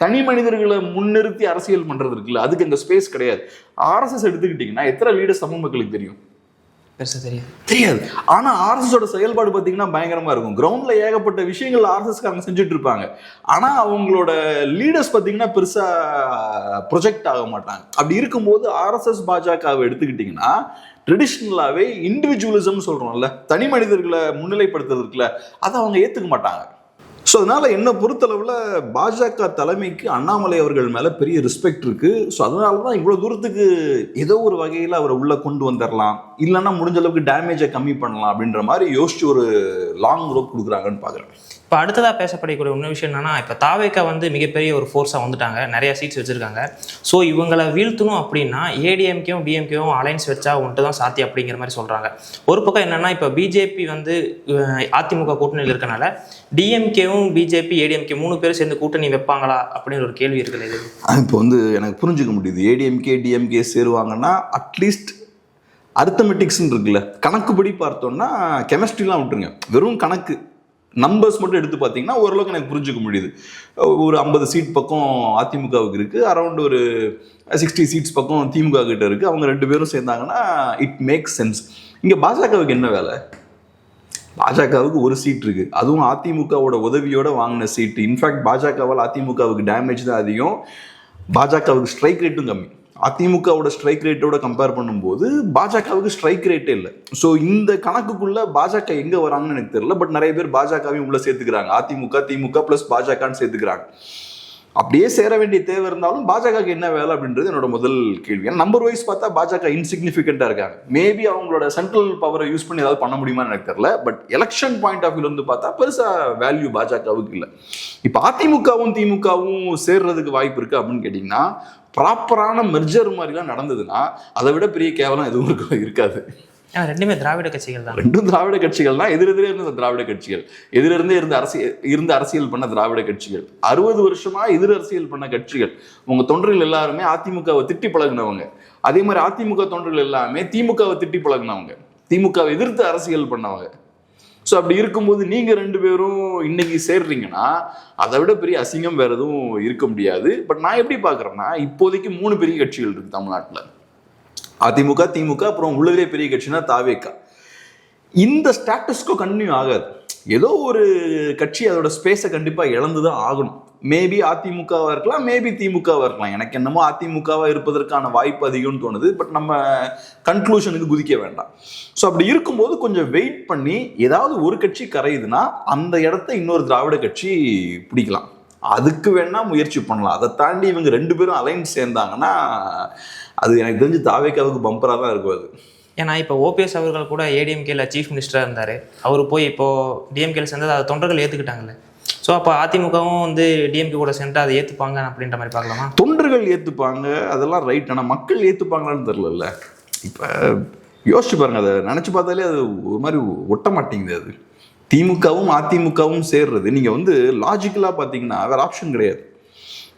தனி மனிதர்களை முன்னிறுத்தி அரசியல் பண்றது இருக்குல்ல, அதுக்கு அங்க ஸ்பேஸ் கிடையாது. RSS எடுத்துக்கிட்டீங்கன்னா எத்தனை லீடர்ஸ் தமிழ் மக்களுக்கு தெரியும்? தெரியாது. ஆனா RSS செயல்பாடு பாத்தீங்கன்னா பயங்கரமா இருக்கும். கிரவுண்ட்ல ஏகப்பட்ட விஷயங்கள் RSS செஞ்சுட்டு இருப்பாங்க. ஆனா அவங்களோட லீடர்ஸ் பாத்தீங்கன்னா பெருசா ப்ரொஜெக்ட் ஆக மாட்டாங்க. அப்படி இருக்கும்போது RSS பாஜகவை எடுத்துக்கிட்டீங்கன்னா ட்ரெடிஷ்னலாவே இண்டிவிஜுவலிசம் சொல்றோம்ல, தனி மனிதர்களை முன்னிலைப்படுத்துறதுக்குல, அதை அவங்க ஏத்துக்க மாட்டாங்க. ஸோ அதனால என்ன பொறுத்தளவில் பாஜக தலைமைக்கு அண்ணாமலை அவர்கள் மேலே பெரிய ரெஸ்பெக்ட் இருக்கு. ஸோ அதனால தான் இவ்வளோ தூரத்துக்கு ஏதோ ஒரு வகையில் அவரை உள்ளே கொண்டு வந்துடலாம், இல்லைன்னா முடிஞ்ச அளவுக்கு டேமேஜை கம்மி பண்ணலாம் அப்படின்ற மாதிரி யோசிச்சு ஒரு லாங் ரோப் கொடுக்குறாங்கன்னு பார்க்குறேன். இப்போ அடுத்ததாக பேசப்படக்கூடிய இன்னொரு விஷயம் என்னன்னா, இப்போ தாவேக்கா வந்து மிகப்பெரிய ஒரு ஃபோர்ஸாக வந்துட்டாங்க, நிறைய சீட்ஸ் வச்சுருக்காங்க. ஸோ இவங்களை வீழ்த்தணும் அப்படின்னா ஏடிஎம்கேவும் டிஎம்கேவும் அலைன்ஸ் வச்சா ஒன்று தான் சாத்தியம் அப்படிங்கிற மாதிரி சொல்கிறாங்க. ஒரு பக்கம் என்னென்னா, இப்போ பிஜேபி வந்து அதிமுக கூட்டணியில் இருக்கனால டிஎம்கேவும் பிஜேபி ஏடிஎம்கே 3 பேரும் சேர்ந்து கூட்டணி வைப்பாங்களா அப்படின்னு ஒரு கேள்வி இருக்குது. இது இப்போ வந்து எனக்கு புரிஞ்சுக்க முடியுது. ஏடிஎம்கே டிஎம்கே சேருவாங்கன்னா அட்லீஸ்ட் அரித்தமெட்டிக்ஸ்ன்னு இருக்குல்ல, கணக்குப்படி பார்த்தோம்னா கெமிஸ்ட்ரிலாம் விட்டுருங்க, வெறும் கணக்கு நம்பர்ஸ் மட்டும் எடுத்து பார்த்தீங்கன்னா ஓரளவுக்கு எனக்கு புரிஞ்சுக்க முடியுது. ஒரு 50 சீட் பக்கம் அதிமுகவுக்கு இருக்குது, அரௌண்ட் ஒரு 60 சீட்ஸ் பக்கம் திமுக கிட்ட இருக்குது. அவங்க 2 பேரும் சேர்ந்தாங்கன்னா இட் மேக்ஸ் சென்ஸ். இங்கே பாஜகவுக்கு என்ன வேலை? பாஜகவுக்கு ஒரு சீட் இருக்குது, அதுவும் அதிமுகவோட உதவியோட வாங்கின சீட்டு. இன்ஃபேக்ட் பாஜகவால் அதிமுகவுக்கு டேமேஜ் தான் அதிகம், பாஜகவுக்கு ஸ்ட்ரைக் ரேட்டும் கம்மி. அதிமுகவோட ஸ்ட்ரைக் ரேட்டோட கம்பேர் பண்ணும்போது பாஜகவுக்கு ஸ்ட்ரைக் ரேட்டே இல்லை. ஸோ இந்த கணக்குக்குள்ள பாஜக எங்கே வராங்கன்னு எனக்கு தெரியல. பட் நிறைய பேர் பாஜகவையும் உள்ள சேர்த்துக்கிறாங்க, அதிமுக திமுக ப்ளஸ் பாஜகன்னு சேர்த்துக்கிறாங்க. அப்படியே சேர வேண்டிய தேவை இருந்தாலும் பாஜகவுக்கு என்ன வேலை அப்படின்றது என்னோட முதல் கேள்வி. ஏன்னா நம்பர் வைஸ் பார்த்தா பாஜக இன்சிக்னிஃபிகண்டா இருக்காங்க. மேபி அவங்களோட சென்ட்ரல் பவரை யூஸ் பண்ணி ஏதாவது பண்ண முடியுமான்னு எனக்கு தெரியல. பட் எலெக்ஷன் பாயிண்ட் ஆஃப் வியூல இருந்து பார்த்தா பெருசா வேல்யூ பாஜகவுக்கு இல்லை. இப்போ அதிமுகவும் திமுகவும் சேர்றதுக்கு வாய்ப்பு இருக்கு அப்படின்னு கேட்டீங்கன்னா, ப்ராப்பரான மெர்ஜர் மாதிரிலாம் நடந்ததுன்னா அதை விட பெரிய கேவலம் எதுவும் இருக்காது. ரெண்டுமே திராவிட கட்சிகள் தான். ரெண்டும் திராவிட கட்சிகள் தான். எதிரெதிரே இருந்த திராவிட கட்சிகள், எதிரிருந்தே இருந்த அரசியல் பண்ண திராவிட கட்சிகள், 60 வருஷமா எதிர் அரசியல் பண்ண கட்சிகள். உங்க தொண்டர்கள் எல்லாருமே அதிமுகவை திட்டி பழகினவங்க. அதே மாதிரி அதிமுக தொண்டர்கள் எல்லாமே திமுகவை திட்டி பழகினவங்க, திமுகவை எதிர்த்து அரசியல் பண்ணவங்க. ஸோ அப்படி இருக்கும்போது நீங்க 2 பேரும் இன்னைக்கு சேர்றீங்கன்னா அதை விட பெரிய அசிங்கம் வேற எதுவும் இருக்க முடியாது. பட் நான் எப்படி பாக்குறேன்னா, இப்போதைக்கு 3 பெரிய கட்சிகள் இருக்கு தமிழ்நாட்டில், அதிமுக திமுக, அப்புறம் உள்ளதே பெரிய கட்சினா தாவேக்கா. இந்த ஸ்டாட்டஸ்கோ கண்டினியூ ஆகாது. ஏதோ ஒரு கட்சி அதோட ஸ்பேஸை கண்டிப்பா இழந்துதான் ஆகணும். மேபி அதிமுகவா இருக்கலாம், மேபி திமுகவா இருக்கலாம். எனக்கு என்னமோ அதிமுகவா இருப்பதற்கான வாய்ப்பு அதிகம்னு தோணுது. பட் நம்ம கன்க்ளூஷனுக்கு குதிக்க வேண்டாம். ஸோ அப்படி இருக்கும்போது கொஞ்சம் வெயிட் பண்ணி ஏதாவது ஒரு கட்சி கரையுதுன்னா அந்த இடத்த இன்னொரு திராவிட கட்சி பிடிக்கலாம், அதுக்கு வேணா முயற்சி பண்ணலாம். அதை தாண்டி இவங்க 2 பேரும் அலைன்ஸ் சேர்ந்தாங்கன்னா அது எனக்கு தெரிஞ்சு தாவேக்காவுக்கு பம்பராக தான் இருக்கும் அது. ஏன்னா இப்போ ஓபிஎஸ் அவர்கள் கூட ஏடிஎம்கேல சீஃப் மினிஸ்டராக இருந்தார், அவர் போய் இப்போது டிஎம்கேல சேர்ந்தது அதை தொண்டர்கள் ஏற்றுக்கிட்டாங்கல்ல. ஸோ அப்போ அதிமுகவும் வந்து டிஎம்கே கூட சேர்ந்து அதை ஏற்றுப்பாங்க அப்படின்ற மாதிரி பார்க்கலாமா? தொண்டர்கள் ஏற்றுப்பாங்க, அதெல்லாம் ரைட். ஆனால் மக்கள் ஏற்றுப்பாங்களான்னு தெரில. இப்போ யோசிச்சு பாருங்க, அதை நினச்சி பார்த்தாலே அது ஒரு மாதிரி ஒட்ட மாட்டேங்குது. அது திமுகவும் அதிமுகவும் சேர்றது நீங்கள் வந்து லாஜிக்கலாக பார்த்தீங்கன்னா வேறு ஆப்ஷன் கிடையாது.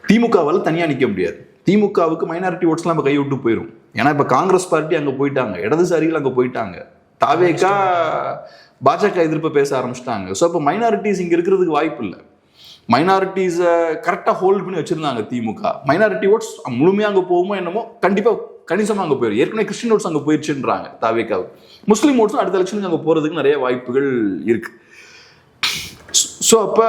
திமுகவால் தனியாக நிற்க முடியாது. திமுகவுக்கு மைனாரிட்டி ஓட்ஸ்லாம் இப்போ கை விட்டு போயிடும். ஏன்னா இப்போ காங்கிரஸ் பார்ட்டி அங்கே போயிட்டாங்க, இடதுசாரிகள் அங்கே போயிட்டாங்க, தாவேக்கா பாஜக எதிர்ப்பை பேச ஆரம்பிச்சிட்டாங்க. ஸோ இப்போ மைனாரிட்டிஸ் இங்கே இருக்கிறதுக்கு வாய்ப்பு இல்லை. மைனாரிட்டிஸை கரெக்டாக ஹோல்ட் பண்ணி வச்சுருந்தாங்க திமுக. மைனாரிட்டி ஓட்ஸ் முழுமையாக அங்கே போகுமோ என்னமோ, கண்டிப்பாக கணிசமாக அங்கே போயிடும். ஏற்கனவே கிறிஸ்டின் ஓட்ஸ் அங்கே போயிடுச்சுன்றாங்க தாவேக்காவுக்கு. முஸ்லீம் ஓட்ஸும் அடுத்த எலெக்ஷனுக்கு அங்கே போகிறதுக்கு நிறைய வாய்ப்புகள் இருக்குது. ஸோ அப்போ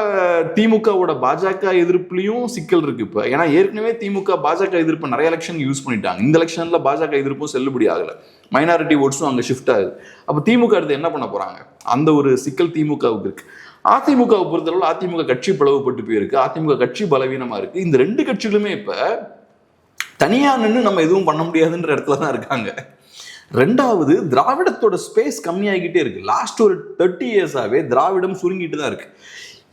திமுகவோட பாஜக எதிர்ப்புலையும் சிக்கல் இருக்கு இப்போ. ஏன்னா ஏற்கனவே திமுக பாஜக எதிர்ப்பு நிறைய எலெக்ஷன் யூஸ் பண்ணிட்டாங்க. இந்த எலெக்ஷன்ல பாஜக எதிர்ப்பும் செல்லுபடி ஆகலை, மைனாரிட்டி ஓட்ஸும் அங்கே ஷிஃப்ட் ஆகுது. அப்போ திமுக அடுத்து என்ன பண்ண போறாங்க? அந்த ஒரு சிக்கல் திமுகவுக்கு இருக்கு. அதிமுகவை பொறுத்தளவு அதிமுக கட்சி பிளவுபட்டு போயிருக்கு, அதிமுக கட்சி பலவீனமா இருக்கு. இந்த 2 கட்சிகளுமே இப்ப தனியா நின்று நம்ம எதுவும் பண்ண முடியாதுன்ற இடத்துல தான் இருக்காங்க. ரெண்டாவது, திராவிடத்தோட ஸ்பேஸ் கம்மியாகிட்டே இருக்கு. லாஸ்ட் ஒரு 30 இயர்ஸாவே திராவிடம் சுருங்கிட்டு தான் இருக்கு.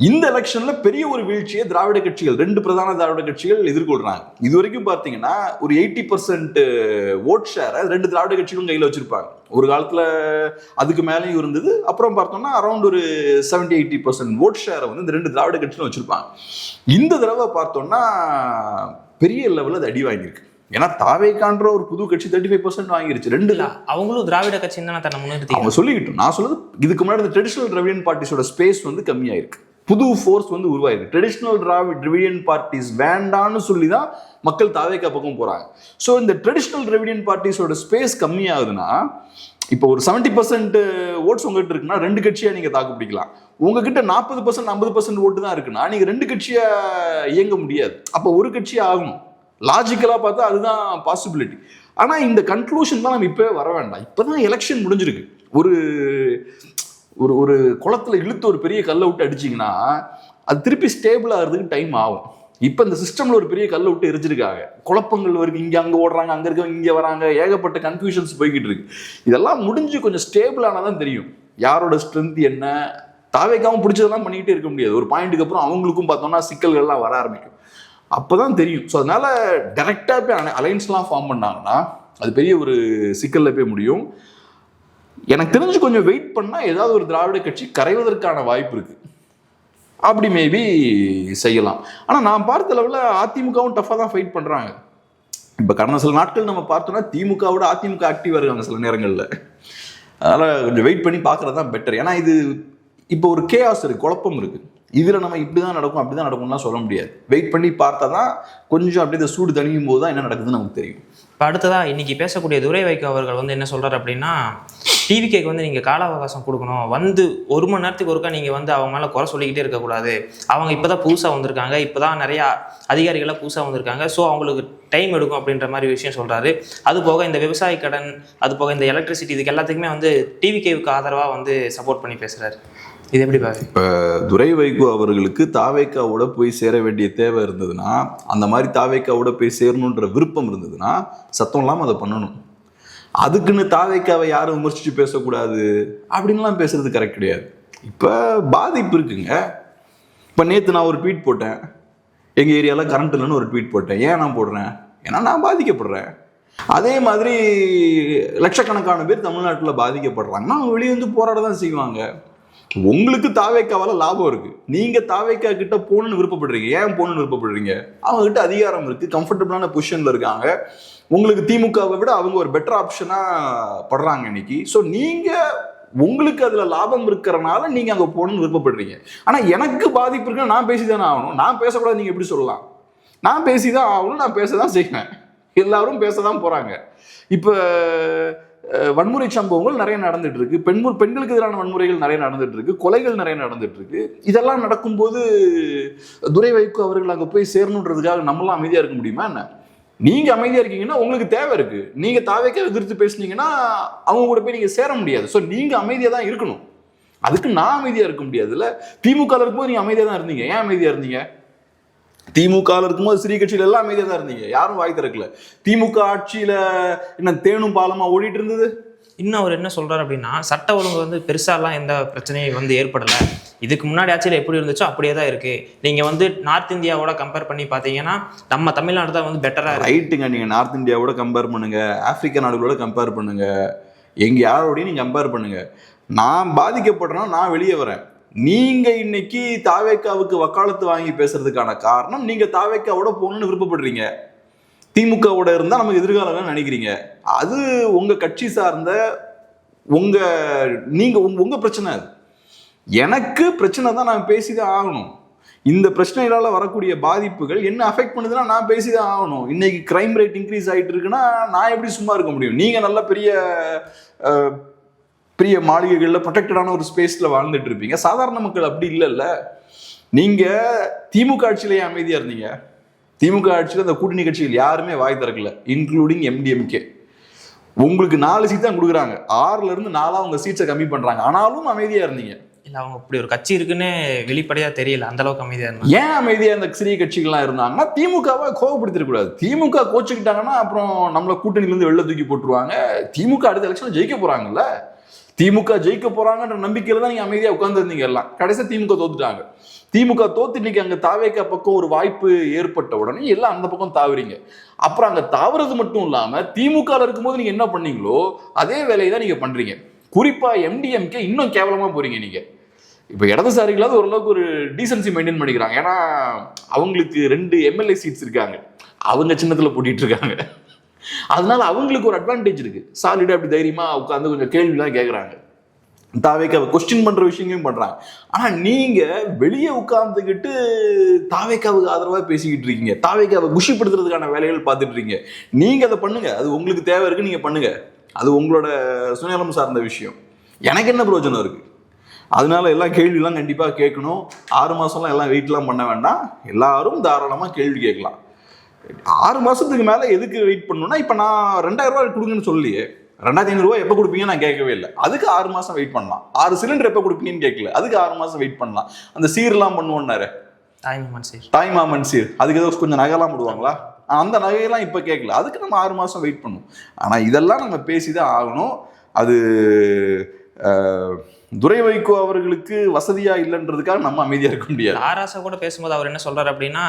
இந்த எலெக்ஷன்ல பெரிய ஒரு வீழ்ச்சியை திராவிட கட்சிகள், 2 பிரதான திராவிட கட்சிகள் எதிர்கொள்றாங்க. இது வரைக்கும் பாத்தீங்கன்னா ஒரு 80% ஓட் ஷேரை 2 திராவிட கட்சிகளும் கையில வச்சிருப்பாங்க. ஒரு காலத்துல அதுக்கு மேலேயும் இருந்தது. அப்புறம் பார்த்தோம்னா அரௌண்ட் ஒரு 70-80% ஓட் ஷேரை வந்து இந்த 2 திராவிட கட்சிகளும் வச்சிருப்பாங்க. இந்த தடவை பார்த்தோம்னா பெரிய லெவலில் அது அடி வாங்கியிருக்கு. ஏன்னா தாவேக்கான்ற ஒரு புது கட்சி 35% வாங்கிருச்சு. ரெண்டு அவங்களும் திராவிட கட்சி தானே தன்னை முன்னிறுத்தி அவங்க சொல்லிக்கிட்டோம். நான் சொல்றது இதுக்கு முன்னாடி ட்ரெடிஷனல் திராவிடியன் பார்ட்டிஸோட ஸ்பேஸ் வந்து கம்மியாயிருக்கு, புது ஃபோர்ஸ் வந்து உருவாயிருக்கு. ட்ரெடிஷனல் திராவிடியன் பார்ட்டிஸ் வேண்டான்னு சொல்லி தான் மக்கள் தாவேக்கா பக்கம் போறாங்க. ஸோ இந்த ட்ரெடிஷனல் திராவிடியன் பார்ட்டிஸோட ஸ்பேஸ் கம்மியாகுதுன்னா, இப்போ ஒரு 70% ஓட்ஸ் உங்ககிட்ட இருக்குன்னா 2 கட்சியா நீங்க தாக்கு பிடிக்கலாம். உங்ககிட்ட 40% 50% ஓட்டு தான் இருக்குன்னா நீங்க 2 கட்சியா இயங்க முடியாது. அப்போ ஒரு கட்சியா ஆகணும். லாஜிக்கலா பார்த்தா அதுதான் பாசிபிலிட்டி. ஆனா இந்த கன்க்ளூஷன் தான் நம்ம இப்பவே வர வேண்டாம். இப்பதான் எலெக்ஷன் முடிஞ்சிருக்கு. ஒரு ஒரு ஒரு குளத்துல இழுத்து ஒரு பெரிய கல்லை விட்டு அடிச்சிங்கன்னா அது திருப்பி ஸ்டேபிள் ஆகிறதுக்கு டைம் ஆகும். இப்போ இந்த சிஸ்டம்ல ஒரு பெரிய கல்லை விட்டு எரிஞ்சிருக்காங்க, குழப்பங்கள் இருக்கு, இங்க அங்க ஓடுறாங்க, அங்க இருக்க இங்க வராங்க, ஏகப்பட்ட கன்ஃபியூஷன்ஸ் போய்கிட்டு இருக்கு. இதெல்லாம் முடிஞ்சு கொஞ்சம் ஸ்டேபிள் ஆனாதான் தெரியும் யாரோட ஸ்ட்ரென்த் என்ன. தாவேக்காவும் பிடிச்சதெல்லாம் பண்ணிக்கிட்டே இருக்க முடியாது. ஒரு பாயிண்ட்டுக்கு அப்புறம் அவங்களுக்கும் பார்த்தோம்னா சிக்கல்கள்லாம் வர ஆரம்பிக்கும், அப்பதான் தெரியும். ஸோ அதனால டைரக்டா போய் அலைன்ஸ்லாம் ஃபார்ம் பண்ணாங்கன்னா அது பெரிய ஒரு சிக்கல்ல போய் முடியும். எனக்கு தெரிஞ்சு கொஞ்சம் வெயிட் பண்ணா ஏதாவது ஒரு திராவிட கட்சி கரைவதற்கான வாய்ப்பு இருக்கு. அப்படி மேபி செய்யலாம். ஆனால் நான் பார்த்த அளவில் அதிமுகவும் டஃபாக தான் ஃபைட் பண்ணுறாங்க. இப்போ கடந்த சில நாட்கள் நம்ம பார்த்தோம்னா திமுகவோட அதிமுக ஆக்டிவாக இருக்காங்க சில நேரங்களில். அதனால் கொஞ்சம் வெயிட் பண்ணி பார்க்குறது தான் பெட்டர். ஏன்னா இது இப்போ ஒரு கேஆஸ் இருக்குது, குழப்பம் இருக்குது. இதில் நம்ம இப்படி தான் நடக்கும் அப்படி தான் நடக்கும்லாம் சொல்ல முடியாது. வெயிட் பண்ணி பார்த்தா தான் கொஞ்சம் அப்படியே இந்த சூடு தணியும் போது தான் என்ன நடக்குதுன்னு நமக்கு தெரியும். இப்போ அடுத்ததாக இன்னைக்கு பேசக்கூடிய துரை வைகோ அவர்கள் வந்து என்ன சொல்கிறார் அப்படின்னா, டிவிகேக்கு வந்து நீங்கள் கால அவகாசம் கொடுக்கணும், வந்து 1 மணி நேரத்துக்கு ஒருக்கா நீங்கள் வந்து அவங்க மேலே குறை சொல்லிக்கிட்டே இருக்கக்கூடாது, அவங்க இப்போ தான் புதுசாக வந்திருக்காங்க, இப்போ தான் நிறையா அதிகாரிகளாக புதுசாக வந்திருக்காங்க, ஸோ அவங்களுக்கு டைம் எடுக்கும் அப்படின்ற மாதிரி விஷயம் சொல்கிறாரு. அது போக இந்த விவசாய கடன், அது போக இந்த எலக்ட்ரிசிட்டி, இதுக்கு எல்லாத்துக்குமே வந்து டிவிகேவுக்கு ஆதரவாக வந்து சப்போர்ட் பண்ணி பேசுகிறாரு. இது எப்படி பாரு? இப்போ துரை வைகோ அவர்களுக்கு தாவேக்காவோட போய் சேர வேண்டிய தேவை இருந்ததுன்னா, அந்த மாதிரி தாவேக்காவோட போய் சேரணுன்ற விருப்பம் இருந்ததுன்னா சத்தம் இல்லாமல் அதை பண்ணணும். அதுக்குன்னு தாவேக்காவை யாரும் விமர்சிச்சு பேசக்கூடாது அப்படின்லாம் பேசுறது கரெக்ட் கிடையாது. இப்போ பாதிப்பு இருக்குங்க. இப்போ நேற்று நான் ஒரு ட்வீட் போட்டேன், எங்கள் ஏரியாவில் கரண்ட் இல்லைன்னு ஒரு ட்வீட் போட்டேன். ஏன் நான் போடுறேன்? ஏன்னா நான் பாதிக்கப்படுறேன். அதே மாதிரி லட்சக்கணக்கான பேர் தமிழ்நாட்டில் பாதிக்கப்படுறாங்கன்னா அவங்க வெளியே வந்து போராட தான் செய்வாங்க. உங்களுக்கு தாவேக்காவால லாபம் இருக்கு, நீங்க தாவேக்கா கிட்ட போகணும்னு விருப்பப்படுறீங்க. ஏன் போகணும்னு விருப்பப்படுறீங்க? அவங்க கிட்ட அதிகாரம் இருக்கு, கம்ஃபர்டபுளான பொசிஷன்ல இருக்காங்க. உங்களுக்கு திமுகவை விட அவங்க ஒரு பெட்டர் ஆப்ஷனா படுறாங்க இன்னைக்கு. ஸோ நீங்க உங்களுக்கு அதுல லாபம் இருக்கிறனால நீங்க அங்க போகணும்னு விருப்பப்படுறீங்க. ஆனா எனக்கு பாதிப்பு இருக்குன்னா நான் பேசிதானே ஆகணும். நான் பேசக்கூடாது நீங்க எப்படி சொல்லலாம்? நான் பேசிதான் ஆகணும், நான் பேசதான் செய்வேன். எல்லாரும் பேசதான் போறாங்க. இப்ப வன்முறை சம்பவங்கள் நிறைய நடந்துட்டு இருக்கு, பெண்களுக்கு எதிரான வன்முறைகள் நிறைய நடந்துட்டு இருக்கு, கொலைகள் நிறைய நடந்துட்டு இருக்கு. இதெல்லாம் நடக்கும்போது துரை வைகோ அவர்கள் அங்க போய் சேரணுன்றதுக்காக நம்மளாம் அமைதியா இருக்க முடியுமா என்ன? நீங்க அமைதியா இருக்கீங்கன்னா உங்களுக்கு தேவை இருக்கு. நீங்க தாவேக்கா எதிர்த்து பேசுனீங்கன்னா அவங்க கூட போய் நீங்க சேர முடியாது. ஸோ நீங்க அமைதியா தான் இருக்கணும். அதுக்கு நான் அமைதியா இருக்க முடியாதுல்ல. திமுக இருக்கும்போது நீங்க அமைதியா தான் இருந்தீங்க. ஏன் அமைதியா இருந்தீங்க? திமுக இருக்கும்போது சிறிய கட்சியில எல்லாம் அமைதியா தான் இருந்தீங்க, யாரும் வாய் திறக்கல. திமுக ஆட்சியில என்ன தேனும் பாலமா ஓடிட்டு இருந்தது. இன்னும் அவர் என்ன சொல்றாரு அப்படின்னா, சட்ட ஒழுங்கு வந்து பெருசாலாம் எந்த பிரச்சனையும் வந்து ஏற்படலை, இதுக்கு முன்னாடி ஆட்சியில் எப்படி இருந்துச்சோ அப்படியே தான் இருக்கு. நீங்க வந்து நார்த் இந்தியாவோட கம்பேர் பண்ணி பார்த்தீங்கன்னா நம்ம தமிழ்நாடு தான் வந்து பெட்டரா ரைட்டுங்க. நீங்க நார்த் இந்தியாவோட கம்பேர் பண்ணுங்க, ஆப்பிரிக்க நாடுகளோட கம்பேர் பண்ணுங்க, எங்க யாரோடையும் நீங்க கம்பேர் பண்ணுங்க. நான் பாதிக்கப்படுறேன்னா நான் வெளியே வரேன். நீங்க இன்னைக்கு தாவேக்காவுக்கு வக்காலத்து வாங்கி பேசுறதுக்கான காரணம் நீங்க தாவேக்காவோட போகணும்னு விருப்பப்படுறீங்க, திமுகவோட இருந்தா நமக்கு எதிர்காலம் நினைக்கிறீங்க. அது உங்க கட்சி சார்ந்த உங்க பிரச்சனை. அது எனக்கு பிரச்சனை தான், நான் பேசிதான் ஆகணும். இந்த பிரச்சனைகளால வரக்கூடிய பாதிப்புகள் என்ன அஃபெக்ட் பண்ணுதுன்னா நான் பேசிதான் ஆகணும். இன்னைக்கு கிரைம் ரேட் இன்க்ரீஸ் ஆகிட்டு இருக்குன்னா நான் எப்படி சும்மா இருக்க முடியும்? நீங்க நல்ல பெரிய மாளிகைகளில் ப்ரொடெக்டடான ஒரு ஸ்பேஸில் வாழ்ந்துட்டு இருப்பீங்க. சாதாரண மக்கள் அப்படி இல்லைல்ல. நீங்கள் திமுக ஆட்சியிலேயே அமைதியாக இருந்தீங்க. திமுக ஆட்சியில் அந்த கூட்டணி கட்சிகள் யாருமே வாய் திறக்கல, இன்க்ளூடிங் எம்டிஎம்கே. உங்களுக்கு 4 சீட் தான் கொடுக்குறாங்க, 6ல இருந்து 4 அவங்க சீட்ஸை கம்மி பண்ணுறாங்க. ஆனாலும் அமைதியாக இருந்தீங்க. இல்லை, அவங்க அப்படி ஒரு கட்சி இருக்குன்னு வெளிப்படையாக தெரியல, அந்த அளவுக்கு அமைதியாக இருந்தாங்க. ஏன் அமைதியாக இந்த சிறிய கட்சிகள்லாம் இருந்தாங்கன்னா திமுகவை கோவப்படுத்திடக்கூடாது. திமுக கோச்சுக்கிட்டாங்கன்னா அப்புறம் நம்மளை கூட்டணியிலேருந்து வெளில தூக்கி போட்டுருவாங்க. திமுக அடுத்த எலெக்ஷனில் ஜெயிக்க போகிறாங்கல்ல, திமுக ஜெயிக்க போறாங்கன்ற நம்பிக்கையில தான் நீங்க அமைதியா உட்கார்ந்து இருந்தீங்க எல்லாம். கடைசியா திமுக தோத்துட்டாங்க. திமுக தோத்து இன்னைக்கு அங்க தாவேக்கா பக்கம் ஒரு வாய்ப்பு ஏற்பட்ட உடனே எல்லாம் அந்த பக்கம் தாவுறீங்க. அப்புறம் அங்க தாவுறது மட்டும் இல்லாம திமுக இருக்கும்போது நீங்க என்ன பண்ணீங்களோ அதே வேலையை தான் நீங்க பண்றீங்க. குறிப்பா எம்டிஎம்கே இன்னும் கேவலமா போறீங்க நீங்க. இப்ப இடதுசாரிகளாவது ஓரளவுக்கு ஒரு டீசன்சி மெயின்டைன் பண்ணிக்கிறாங்க. ஏன்னா அவங்களுக்கு 2 எம்எல்ஏ சீட்ஸ் இருக்காங்க. அவங்க சின்னத்தில் போட்டிட்டு இருக்காங்க. அதனால அவங்களுக்கு ஒரு அட்வான்டேஜ் இருக்கு. சாலிடா அப்படி தைரியமா உட்காந்து கொஞ்சம் கேள்விலாம் கேட்குறாங்க, தாவேக்காவை கொஸ்டின் பண்ற விஷயங்களும் பண்றாங்க. ஆனா நீங்க வெளியே உட்கார்ந்துக்கிட்டு தாவேக்காவுக்கு ஆதரவா பேசிக்கிட்டு இருக்கீங்க, தாவேக்காவை குஷிப்படுத்துறதுக்கான வேலைகள் பார்த்துட்டு இருக்கீங்க. நீங்க அதை பண்ணுங்க, அது உங்களுக்கு தேவை இருக்கு, நீங்க பண்ணுங்க, அது உங்களோட சுயநலம் சார்ந்த விஷயம். எனக்கு என்ன பிரயோஜனம் இருக்கு? அதனால எல்லாம் கேள்விலாம் கண்டிப்பா கேட்கணும். 6 மாசம்லாம் எல்லாம் வெயிட்லாம் பண்ண வேண்டாம், எல்லாரும் தாராளமா கேள்வி கேட்கலாம். 6 மாசத்துக்கு மேல எதுக்கு வெயிட் பண்ணணும்னா, இப்ப நான் 2000 ரூபாய் கொடுங்கன்னு சொல்லியே, 2500 ரூபாய் எப்போ கொடுப்பீங்க நான் கேட்கவே இல்லை, அதுக்கு 6 மாசம் வெயிட் பண்ணலாம். 6 சிலிண்டர் எப்போ கொடுப்பீங்கன்னு கேட்கல, அதுக்கு 6 மாசம் வெயிட் பண்ணலாம். அந்த சீர்லாம் பண்ணுவோன்னாரு, தாய்மாமன் சீர், அதுக்கு ஏதோ கொஞ்சம் நகைலாம் போடுவாங்களா, அந்த நகையெல்லாம் இப்போ கேட்கல, அதுக்கு நம்ம 6 மாசம் வெயிட் பண்ணுவோம். ஆனால் இதெல்லாம் நம்ம பேசிதான் ஆகணும். அது துரை வைகோ அவர்களுக்கு வசதியா இல்லைன்றதுக்காக நம்ம அமைதியா இருக்க முடியாது. ஆராசா கூட பேசும்போது அவர் என்ன சொல்றாரு அப்படின்னா,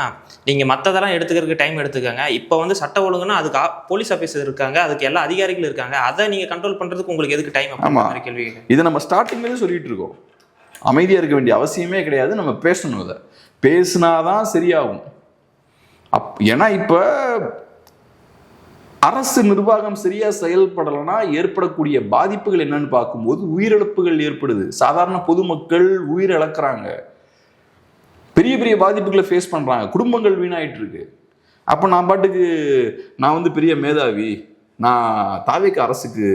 நீங்க மற்றதெல்லாம் எடுத்துக்கிறதுக்கு டைம் எடுத்துக்கங்க, இப்போ வந்து சட்ட ஒழுங்குன்னா அதுக்கு போலீஸ் ஆஃபீஸர் இருக்காங்க, அதுக்கு எல்லா அதிகாரிகள் இருக்காங்க, அதை நீங்க கண்ட்ரோல் பண்றதுக்கு உங்களுக்கு எதுக்கு டைம்? ஆமா, கேள்வி இதை நம்ம ஸ்டார்டிங்லேயே சொல்லிட்டு இருக்கோம். அமைதியா இருக்க வேண்டிய அவசியமே கிடையாது, நம்ம பேசணும். இதை பேசினாதான் சரியாகும். ஏன்னா இப்ப அரசு நிர்வாகம் சரியா செயல்படலைன்னா ஏற்படக்கூடிய பாதிப்புகள் என்னன்னு பார்க்கும்போது உயிரிழப்புகள் ஏற்படுது. சாதாரண பொதுமக்கள் உயிர் இழக்கிறாங்க, பெரிய பெரிய பாதிப்புகளை ஃபேஸ் பண்றாங்க, குடும்பங்கள் வீணாயிட்டு இருக்கு. அப்ப நான் பாட்டுக்கு நான் வந்து பெரிய மேதாவி, நான் தாவேக்கா அரசுக்கு